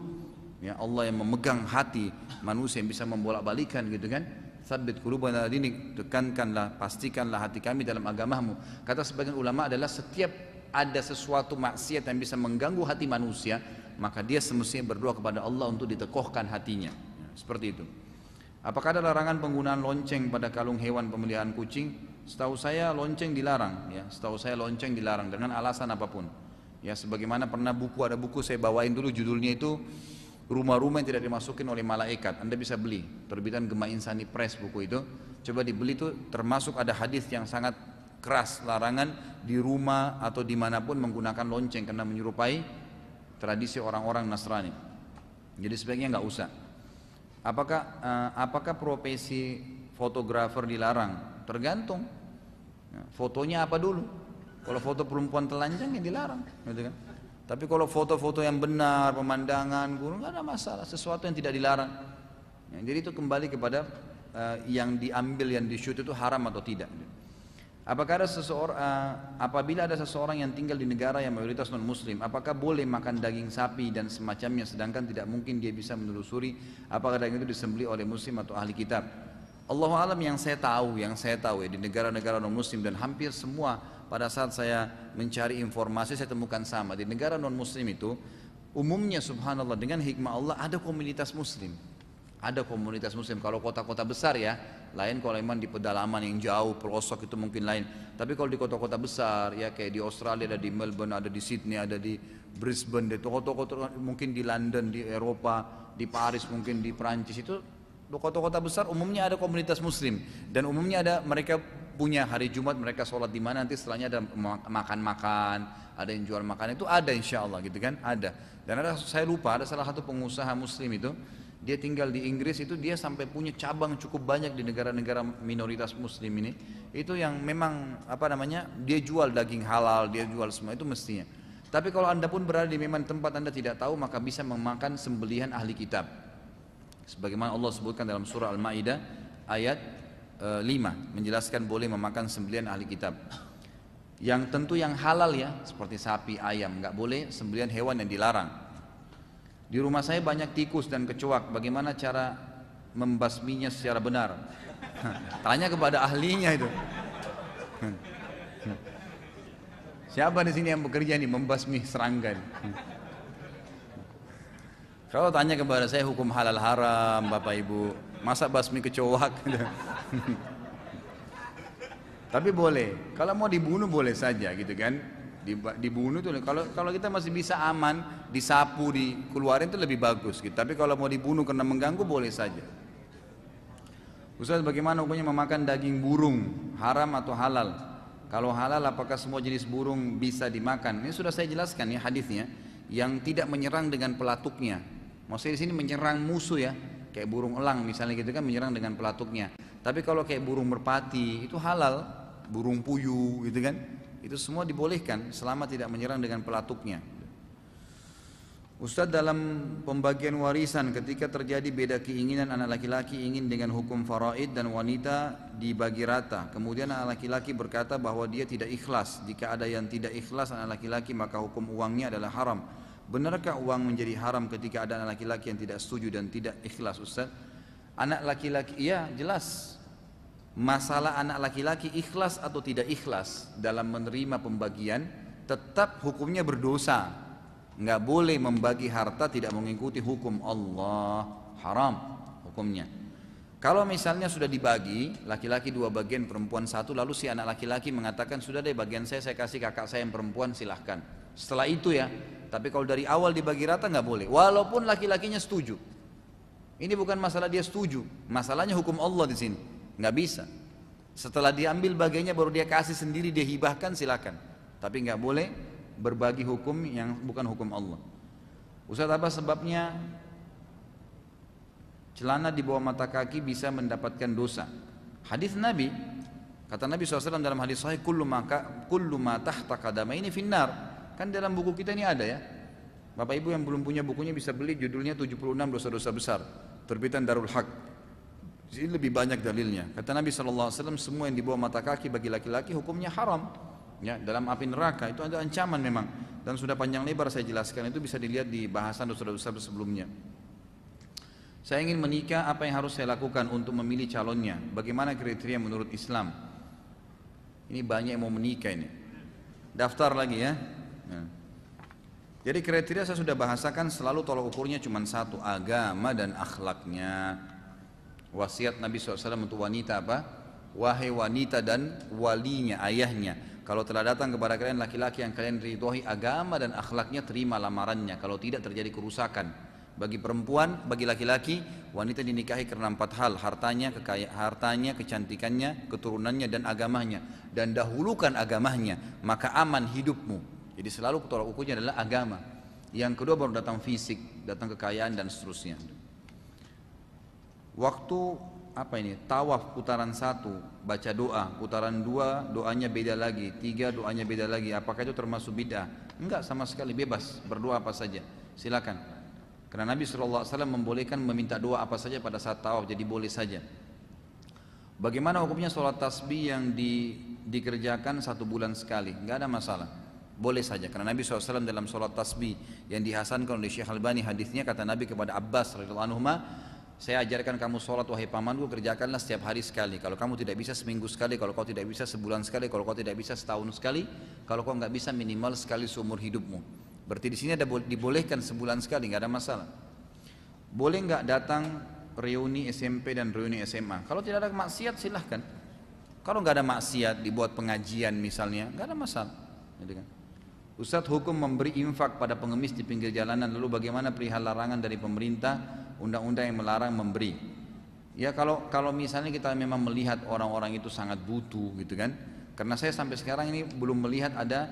ya Allah yang memegang hati manusia yang bisa membolak-balikan gitu kan. Tsabbit qulubana dinik, tekankanlah, pastikanlah hati kami dalam agamamu. Kata sebagian ulama adalah setiap ada sesuatu maksiat yang bisa mengganggu hati manusia, maka dia semestinya berdoa kepada Allah untuk ditekohkan hatinya ya, seperti itu. Apakah ada larangan penggunaan lonceng pada kalung hewan pemeliharaan kucing? Setahu saya lonceng dilarang ya, setahu saya lonceng dilarang dengan alasan apapun. Ya sebagaimana pernah ada buku saya bawain dulu, judulnya itu Rumah-rumah yang tidak dimasukin oleh malaikat. Anda bisa beli, terbitan Gema Insani Press buku itu. Coba dibeli, itu termasuk ada hadis yang sangat keras larangan di rumah atau dimanapun menggunakan lonceng karena menyerupai tradisi orang-orang Nasrani. Jadi sebaiknya nggak usah. Apakah profesi fotografer dilarang? Tergantung. Fotonya apa dulu? Kalau foto perempuan telanjang ya dilarang, gitu kan? Tapi kalau foto-foto yang benar, pemandangan, gunung, nggak ada masalah. Sesuatu yang tidak dilarang. Jadi itu kembali kepada yang diambil, yang di-shoot itu haram atau tidak. Apakah ada apabila ada seseorang yang tinggal di negara yang mayoritas non-muslim, apakah boleh makan daging sapi dan semacamnya, sedangkan tidak mungkin dia bisa menelusuri apakah daging itu disembelih oleh muslim atau ahli kitab? Allahu alam, yang saya tahu ya, di negara-negara non-muslim dan hampir semua pada saat saya mencari informasi saya temukan sama. Di negara non-muslim itu Umumnya subhanallah dengan hikmah Allah ada komunitas muslim. Ada komunitas muslim, kalau kota-kota besar ya, lain kalau memang di pedalaman yang jauh, pelosok itu mungkin lain. Tapi kalau di kota-kota besar ya kayak di Australia ada di Melbourne, ada di Sydney, ada di Brisbane, di kota-kota mungkin di London, di Eropa, di Paris, mungkin di Perancis itu kota-kota besar umumnya ada komunitas muslim dan umumnya ada mereka punya hari Jumat mereka sholat di mana nanti setelahnya ada makan-makan, ada yang jual makan itu ada insya Allah gitu kan ada. Dan ada saya lupa ada salah satu pengusaha muslim itu dia tinggal di Inggris itu dia sampai punya cabang cukup banyak di negara-negara minoritas muslim ini itu yang memang apa namanya dia jual daging halal dia jual semua itu mestinya. Tapi kalau anda pun berada di memang tempat anda tidak tahu maka bisa memakan sembelihan ahli kitab sebagaimana Allah sebutkan dalam surah Al-Maidah ayat 5 menjelaskan boleh memakan sembelihan ahli kitab yang tentu yang halal ya seperti sapi ayam nggak boleh sembelihan hewan yang dilarang. Di rumah saya banyak tikus dan kecoak, bagaimana cara membasminya secara benar? Tanya kepada ahlinya itu. Siapa di sini yang bekerja nih membasmi serangga? Kalau tanya kepada saya hukum halal haram, Bapak Ibu, masa basmi kecoak? Tapi boleh, kalau mau dibunuh boleh saja gitu kan. Dibunuh tuh kalau kita masih bisa aman disapu dikeluarin itu lebih bagus gitu. Tapi kalau mau dibunuh karena mengganggu boleh saja. Ustaz bagaimana hukumnya memakan daging burung haram atau halal? Kalau halal apakah semua jenis burung bisa dimakan? Ini sudah saya jelaskan ya hadisnya yang tidak menyerang dengan pelatuknya. Maksudnya di sini menyerang musuh ya kayak burung elang misalnya gitu kan menyerang dengan pelatuknya. Tapi kalau kayak burung merpati itu halal, burung puyuh gitu kan. Itu semua dibolehkan selama tidak menyerang dengan pelatuknya. Ustadz dalam pembagian warisan ketika terjadi beda keinginan anak laki-laki ingin dengan hukum faraid dan wanita dibagi rata. Kemudian anak laki-laki berkata bahwa dia tidak ikhlas. Jika ada yang tidak ikhlas anak laki-laki maka hukum uangnya adalah haram. Benarkah uang menjadi haram ketika ada anak laki-laki yang tidak setuju dan tidak ikhlas Ustadz? Anak laki-laki, iya jelas. Masalah anak laki-laki ikhlas atau tidak ikhlas dalam menerima pembagian tetap hukumnya berdosa. Nggak boleh membagi harta tidak mengikuti hukum Allah, haram hukumnya. Kalau misalnya sudah dibagi laki-laki 2 bagian perempuan 1 lalu si anak laki-laki mengatakan sudah deh bagian saya kasih kakak saya yang perempuan silahkan. Setelah itu ya, tapi kalau dari awal dibagi rata nggak boleh walaupun laki-lakinya setuju. Ini bukan masalah dia setuju, masalahnya hukum Allah di sini. Nggak bisa. Setelah diambil bagiannya baru dia kasih sendiri dia hibahkan silakan. Tapi nggak boleh berbagi hukum yang bukan hukum Allah. Ustaz apa sebabnya celana di bawah mata kaki bisa mendapatkan dosa? Hadis Nabi kata Nabi SAW dalam hadis sahih kullu ma tahta qadamaini finnar. Kan dalam buku kita ini ada ya. Bapak Ibu yang belum punya bukunya bisa beli judulnya 76 dosa-dosa besar terbitan Darul Haq. Ini lebih banyak dalilnya. Kata Nabi SAW semua yang di bawah mata kaki bagi laki-laki hukumnya haram. Ya, dalam api neraka itu ada ancaman memang. Dan sudah panjang lebar saya jelaskan itu bisa dilihat di bahasan dosa-dosa sebelumnya. Saya ingin menikah, apa yang harus saya lakukan untuk memilih calonnya? Bagaimana kriteria menurut Islam? Ini banyak yang mau menikah ini. Daftar lagi ya. Nah. Jadi kriteria saya sudah bahasakan selalu tolak ukurnya cuma satu, agama dan akhlaknya. Wasiat Nabi SAW untuk wanita apa? Wahai wanita dan walinya, ayahnya, kalau telah datang kepada kalian laki-laki yang kalian ridhoi agama dan akhlaknya, terima lamarannya. Kalau tidak terjadi kerusakan. Bagi perempuan, bagi laki-laki, wanita dinikahi karena 4 hal: hartanya, hartanya, kecantikannya, keturunannya dan agamanya. Dan dahulukan agamanya, maka aman hidupmu. Jadi selalu tolak ukurnya adalah agama. Yang kedua baru datang fisik, datang kekayaan dan seterusnya. Waktu apa ini? Tawaf putaran 1 baca doa, putaran 2 doanya beda lagi, 3 doanya beda lagi. Apakah itu termasuk bid'ah? Enggak, sama sekali bebas, berdoa apa saja. Silakan. Karena Nabi SAW membolehkan meminta doa apa saja pada saat tawaf, jadi boleh saja. Bagaimana hukumnya sholat tasbih yang dikerjakan 1 bulan sekali? Enggak ada masalah. Boleh saja, karena Nabi SAW dalam sholat tasbih yang dihasankan oleh Syekh Albani hadisnya, kata Nabi kepada Abbas radhiyallahu anhu, saya ajarkan kamu sholat wahai pamanku, kerjakanlah setiap hari sekali. Kalau kamu tidak bisa seminggu sekali, kalau kau tidak bisa sebulan sekali, kalau kau tidak bisa setahun sekali, kalau kau nggak bisa minimal sekali seumur hidupmu. Berarti di sini ada dibolehkan sebulan sekali, nggak ada masalah. Boleh nggak datang reuni SMP dan reuni SMA? Kalau tidak ada maksiat silahkan. Kalau nggak ada maksiat, dibuat pengajian misalnya, nggak ada masalah. Gitu kan? Ustadz, hukum memberi infak pada pengemis di pinggir jalanan, lalu bagaimana perihal larangan dari pemerintah, undang-undang yang melarang memberi? Ya kalau misalnya kita memang melihat orang-orang itu sangat butuh gitu kan, karena saya sampai sekarang ini belum melihat ada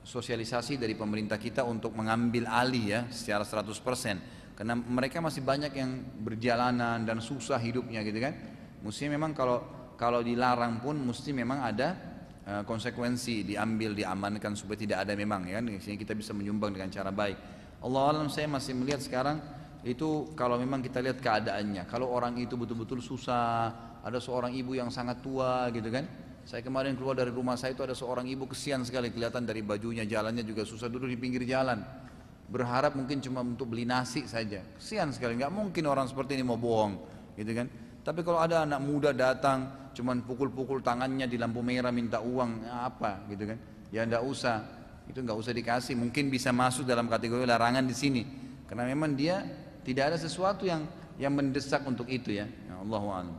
sosialisasi dari pemerintah kita untuk mengambil alih ya secara 100%, karena mereka masih banyak yang berjalanan dan susah hidupnya gitu kan. Mestinya memang kalau dilarang pun mesti memang ada konsekuensi, diambil, diamankan supaya tidak ada memang ya kan, sehingga kita bisa menyumbang dengan cara baik. Allah alam, saya masih melihat sekarang itu kalau memang kita lihat keadaannya, kalau orang itu betul-betul susah, ada seorang ibu yang sangat tua gitu kan. Saya kemarin keluar dari rumah saya itu ada seorang ibu, kesian sekali kelihatan dari bajunya, jalannya juga susah, duduk di pinggir jalan, berharap mungkin cuma untuk beli nasi saja. Kesian sekali, nggak mungkin orang seperti ini mau bohong gitu kan. Tapi kalau ada anak muda datang cuman pukul-pukul tangannya di lampu merah minta uang, apa gitu kan, ya nggak usah, itu nggak usah dikasih. Mungkin bisa masuk dalam kategori larangan di sini karena memang dia tidak ada sesuatu yang mendesak untuk itu ya. Allahu a'lam.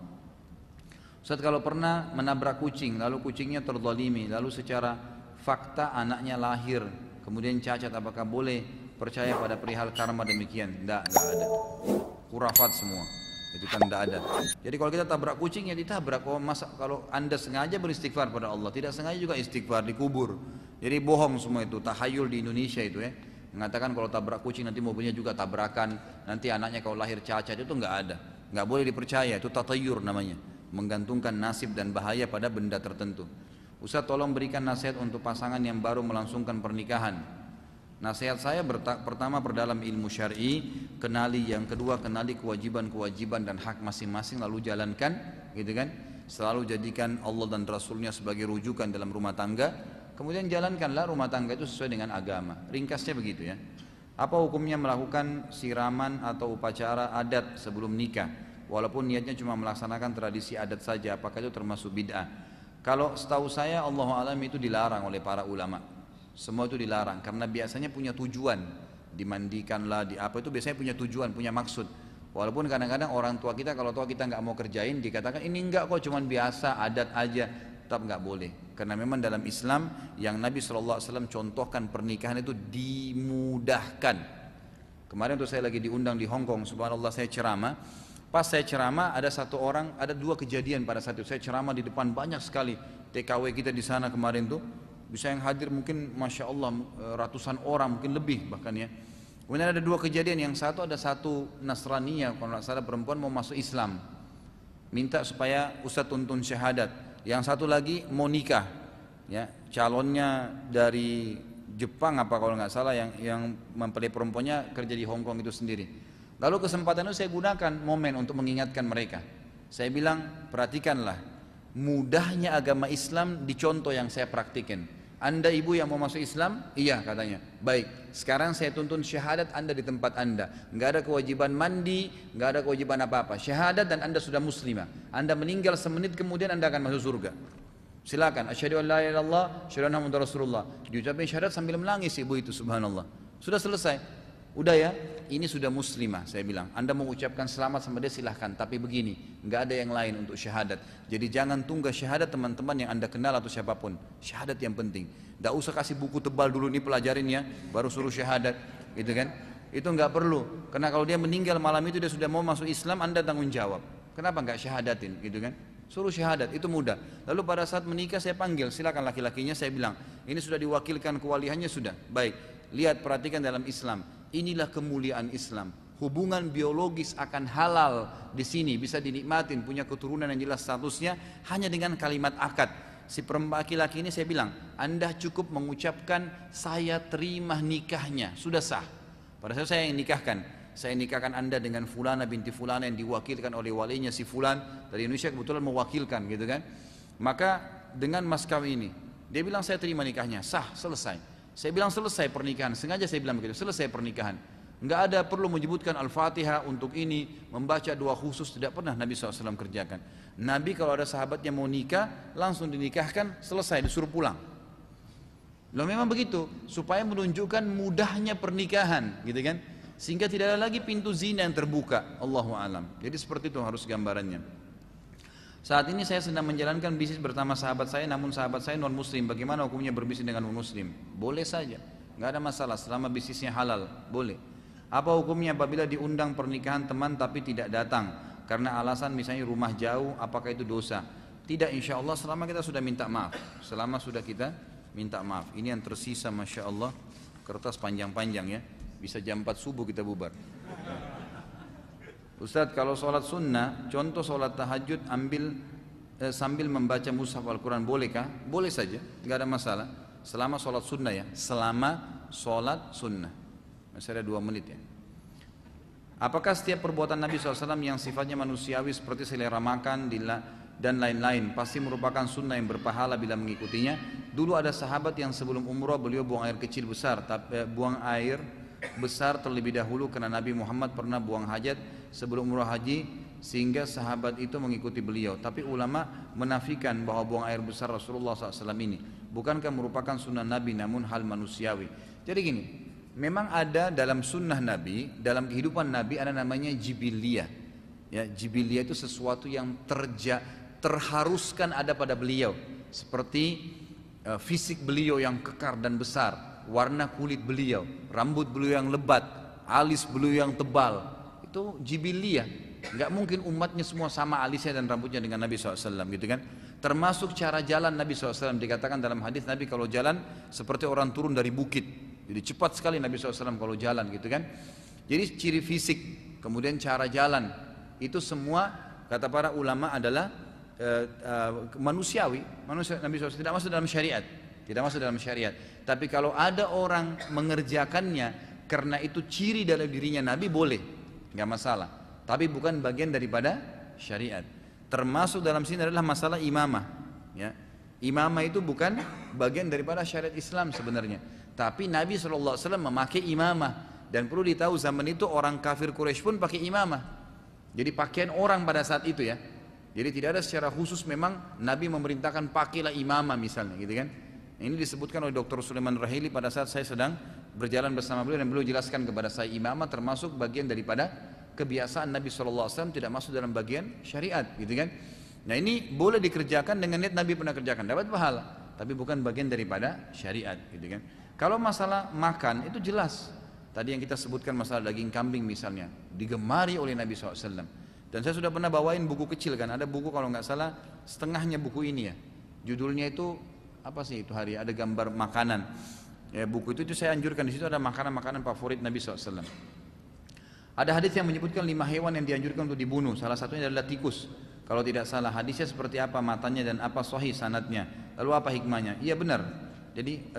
Ustaz, kalau pernah menabrak kucing lalu kucingnya terzalimi, lalu secara fakta anaknya lahir kemudian cacat, apakah boleh percaya pada perihal karma demikian? Enggak ada, khurafat semua itu kan, tidak ada. Jadi kalau kita tabrak kucing ya ditabrak. Kalau anda sengaja beristighfar pada Allah, tidak sengaja juga istighfar, dikubur. Jadi bohong semua itu, tahayul di Indonesia itu ya, mengatakan kalau tabrak kucing nanti mobilnya juga tabrakan, nanti anaknya kalau lahir cacat, itu nggak ada, nggak boleh dipercaya, itu tatayur namanya, menggantungkan nasib dan bahaya pada benda tertentu. Ustaz, tolong berikan nasihat untuk pasangan yang baru melangsungkan pernikahan. Nasihat saya pertama, perdalam ilmu syar'i, kenali. Yang kedua, kenali kewajiban-kewajiban dan hak masing-masing lalu jalankan, gitu kan. Selalu jadikan Allah dan Rasulnya sebagai rujukan dalam rumah tangga. Kemudian jalankanlah rumah tangga itu sesuai dengan agama. Ringkasnya begitu ya. Apa hukumnya melakukan siraman atau upacara adat sebelum nikah, walaupun niatnya cuma melaksanakan tradisi adat saja? Apakah itu termasuk bid'ah? Kalau setahu saya, Allahu a'lam, itu dilarang oleh para ulama. Semua itu dilarang karena biasanya punya tujuan, dimandikanlah, di apa itu biasanya punya tujuan, punya maksud. Walaupun kadang-kadang orang tua kita, kalau tua kita nggak mau kerjain, dikatakan ini enggak kok, cuman biasa adat aja, tetap nggak boleh. Karena memang dalam Islam yang Nabi SAW contohkan pernikahan itu dimudahkan. Kemarin tuh saya lagi diundang di Hong Kong, subhanallah, saya ceramah. Pas saya ceramah ada dua kejadian pada saat itu. Saya ceramah di depan banyak sekali TKW kita di sana kemarin tuh. Bisa yang hadir mungkin Masya Allah ratusan orang, mungkin lebih bahkan ya. Kemudian ada dua kejadian, yang satu ada satu Nasraniyah, kalau tidak salah perempuan mau masuk Islam, minta supaya Ustadz tuntun syahadat. Yang satu lagi mau nikah, ya, calonnya dari Jepang apa kalau nggak salah, yang mempelai perempuannya kerja di Hong Kong itu sendiri. Lalu kesempatan itu saya gunakan momen untuk mengingatkan mereka. Saya bilang, perhatikanlah mudahnya agama Islam dicontoh yang saya praktikin. Anda ibu yang mau masuk Islam? Iya katanya. Baik, sekarang saya tuntun syahadat Anda di tempat Anda. Nggak ada kewajiban mandi, nggak ada kewajiban apa-apa. Syahadat dan Anda sudah muslimah. Anda meninggal semenit kemudian Anda akan masuk surga. Silakan. Asyhadu an la ilaha illallah, asyhadu anna muhammadar rasulullah. Diucapin syahadat sambil menangis ibu itu, subhanallah. Sudah selesai. Udah ya, ini sudah muslimah. Saya bilang, Anda mau ucapkan selamat sama dia silahkan, tapi begini, nggak ada yang lain untuk syahadat. Jadi jangan tunggu syahadat teman-teman yang Anda kenal atau siapapun. Syahadat yang penting. Nggak usah kasih buku tebal dulu nih pelajarin ya, baru suruh syahadat, gitu kan? Itu nggak perlu, karena kalau dia meninggal malam itu dia sudah mau masuk Islam, Anda tanggung jawab. Kenapa nggak syahadatin, gitu kan? Suruh syahadat, itu mudah. Lalu pada saat menikah saya panggil, silakan laki-lakinya, saya bilang, ini sudah diwakilkan kewalihannya sudah. Baik, lihat, perhatikan dalam Islam. Inilah kemuliaan Islam. Hubungan biologis akan halal di sini, bisa dinikmatin, punya keturunan yang jelas statusnya hanya dengan kalimat akad. Si perempuan laki-laki ini saya bilang, Anda cukup mengucapkan saya terima nikahnya, sudah sah. Pada saat saya yang nikahkan, saya nikahkan Anda dengan fulana binti fulana yang diwakilkan oleh walinya si fulan dari Indonesia, kebetulan mewakilkan gitu kan. Maka dengan mas kawin ini, dia bilang saya terima nikahnya, sah, selesai. Saya bilang selesai pernikahan, sengaja saya bilang begitu, selesai pernikahan. Enggak ada perlu menyebutkan Al-Fatihah untuk ini, membaca doa khusus, tidak pernah Nabi SAW kerjakan. Nabi kalau ada sahabatnya mau nikah, langsung dinikahkan, selesai, disuruh pulang. Loh memang begitu, supaya menunjukkan mudahnya pernikahan, gitu kan? Sehingga tidak ada lagi pintu zina yang terbuka. Allahu alam. Jadi seperti itu harus gambarannya. Saat ini saya sedang menjalankan bisnis bersama sahabat saya, namun sahabat saya non muslim. Bagaimana hukumnya berbisnis dengan non muslim? Boleh saja, nggak ada masalah selama bisnisnya halal, boleh. Apa hukumnya apabila diundang pernikahan teman tapi tidak datang karena alasan misalnya rumah jauh, apakah itu dosa? Tidak, insya Allah selama kita sudah minta maaf. Selama sudah kita minta maaf. Ini yang tersisa, masya Allah, kertas panjang-panjang ya. Bisa jam 4 subuh kita bubar. Ustadz, kalau sholat sunnah, contoh sholat tahajud sambil membaca mushaf Al-Quran, bolehkah? Boleh saja, nggak ada masalah. Selama sholat sunnah ya, selama sholat sunnah. Masih ada 2 menit ya. Apakah setiap perbuatan Nabi SAW yang sifatnya manusiawi seperti selera makan dan lain-lain pasti merupakan sunnah yang berpahala bila mengikutinya? Dulu ada sahabat yang sebelum umrah beliau buang air kecil besar, buang air besar terlebih dahulu karena Nabi Muhammad pernah buang hajat sebelum umrah haji sehingga sahabat itu mengikuti beliau. Tapi ulama menafikan bahwa buang air besar Rasulullah SAW ini bukankah merupakan sunnah Nabi namun hal manusiawi. Jadi gini, memang ada dalam sunnah Nabi, dalam kehidupan Nabi ada namanya jibiliyah. Ya, jibiliyah itu sesuatu yang terharuskan ada pada beliau, seperti fisik beliau yang kekar dan besar, warna kulit beliau, rambut beliau yang lebat, alis beliau yang tebal, itu jibiliyah. Nggak mungkin umatnya semua sama alisnya dan rambutnya dengan Nabi SAW, gitu kan? Termasuk cara jalan Nabi SAW, dikatakan dalam hadis Nabi kalau jalan seperti orang turun dari bukit. Jadi cepat sekali Nabi SAW kalau jalan, gitu kan? Jadi ciri fisik, kemudian cara jalan, itu semua kata para ulama adalah manusiawi. Nabi SAW tidak masuk dalam syariat, tidak masuk dalam syariat. Tapi kalau ada orang mengerjakannya karena itu ciri dalam dirinya Nabi, boleh, nggak masalah. Tapi bukan bagian daripada syariat. Termasuk dalam sini adalah masalah imamah. Ya, imamah itu bukan bagian daripada syariat Islam sebenarnya. Tapi Nabi SAW memakai imamah, dan perlu ditahu zaman itu orang kafir Quraisy pun pakai imamah. Jadi pakaian orang pada saat itu ya. Jadi tidak ada secara khusus memang Nabi memerintahkan pakailah imamah misalnya, gitu kan? Ini disebutkan oleh Dr. Sulaiman Rahili pada saat saya sedang berjalan bersama beliau dan beliau jelaskan kepada saya imamah termasuk bagian daripada kebiasaan Nabi SAW, tidak masuk dalam bagian syariat, gitu kan? Nah ini boleh dikerjakan dengan niat Nabi pernah kerjakan, dapat pahala, tapi bukan bagian daripada syariat, gitu kan? Kalau masalah makan itu jelas. Tadi yang kita sebutkan masalah daging kambing misalnya, digemari oleh Nabi SAW. Dan saya sudah pernah bawain buku kecil kan, ada buku kalau nggak salah setengahnya buku ini ya. Judulnya itu apa sih itu hari? Ada gambar makanan. Ya, buku itu saya anjurkan, di situ ada makanan-makanan favorit Nabi SAW. Ada hadis yang menyebutkan 5 hewan yang dianjurkan untuk dibunuh. Salah satunya adalah tikus. Kalau tidak salah hadisnya seperti apa matanya dan apa sahih sanadnya. Lalu apa hikmahnya? Iya benar. Jadi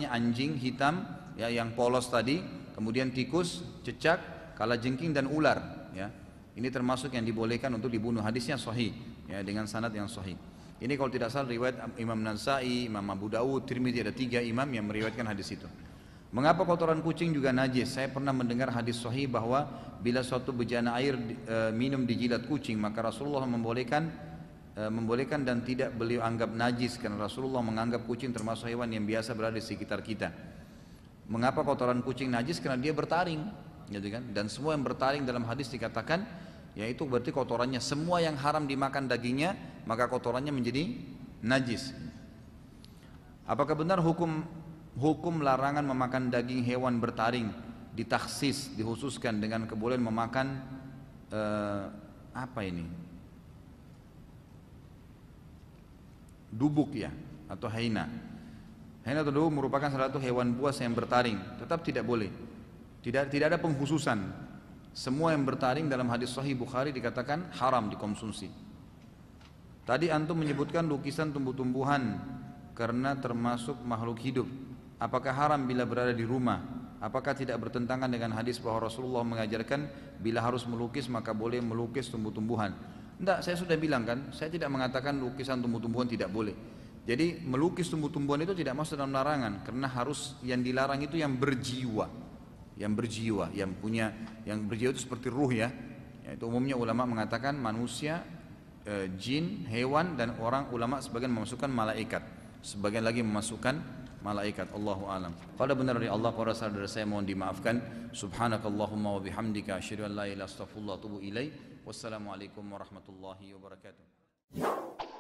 anjing hitam ya yang polos tadi, kemudian tikus, cecak, kalajengking dan ular. Ya. Ini termasuk yang dibolehkan untuk dibunuh. Hadisnya sahih ya dengan sanad yang sahih. Ini kalau tidak salah riwayat Imam Nasa'i, Imam Abu Dawud, Tirmidzi, ada 3 imam yang meriwayatkan hadis itu. Mengapa kotoran kucing juga najis? Saya pernah mendengar hadis sahih bahwa bila suatu bejana air minum di jilat kucing maka Rasulullah membolehkan dan tidak beliau anggap najis karena Rasulullah menganggap kucing termasuk hewan yang biasa berada di sekitar kita. Mengapa kotoran kucing najis? Karena dia bertaring, gitu kan? Dan semua yang bertaring dalam hadis dikatakan yaitu berarti kotorannya, semua yang haram dimakan dagingnya maka kotorannya menjadi najis. Apakah benar hukum larangan memakan daging hewan bertaring ditaksis, dikhususkan dengan kebolehan memakan dubuk ya atau hyena? Hyena atau dubuk merupakan salah satu hewan buas yang bertaring, tetap tidak boleh. Tidak ada pengkhususan. Semua yang bertaring dalam hadis sahih Bukhari dikatakan haram dikonsumsi. Tadi antum menyebutkan lukisan tumbuh-tumbuhan karena termasuk makhluk hidup. Apakah haram bila berada di rumah? Apakah tidak bertentangan dengan hadis bahwa Rasulullah mengajarkan bila harus melukis maka boleh melukis tumbuh-tumbuhan? Tidak, saya sudah bilang kan, saya tidak mengatakan lukisan tumbuh-tumbuhan tidak boleh. Jadi melukis tumbuh-tumbuhan itu tidak masuk dalam larangan, karena harus yang dilarang itu yang berjiwa. Yang berjiwa itu seperti ruh ya. Itu umumnya ulama mengatakan manusia, jin, hewan dan orang. Ulama sebagian memasukkan malaikat, sebagian lagi memasukkan malaikat. Allahu alam. Kalau benar dari Allah, kalau salah dari saya mohon dimaafkan. Subhanakallahumma wa bihamdika asyhadu an la ilaha illa anta astaghfiruka wa atubu ilaik. Wassalamualaikum warahmatullahi wabarakatuh.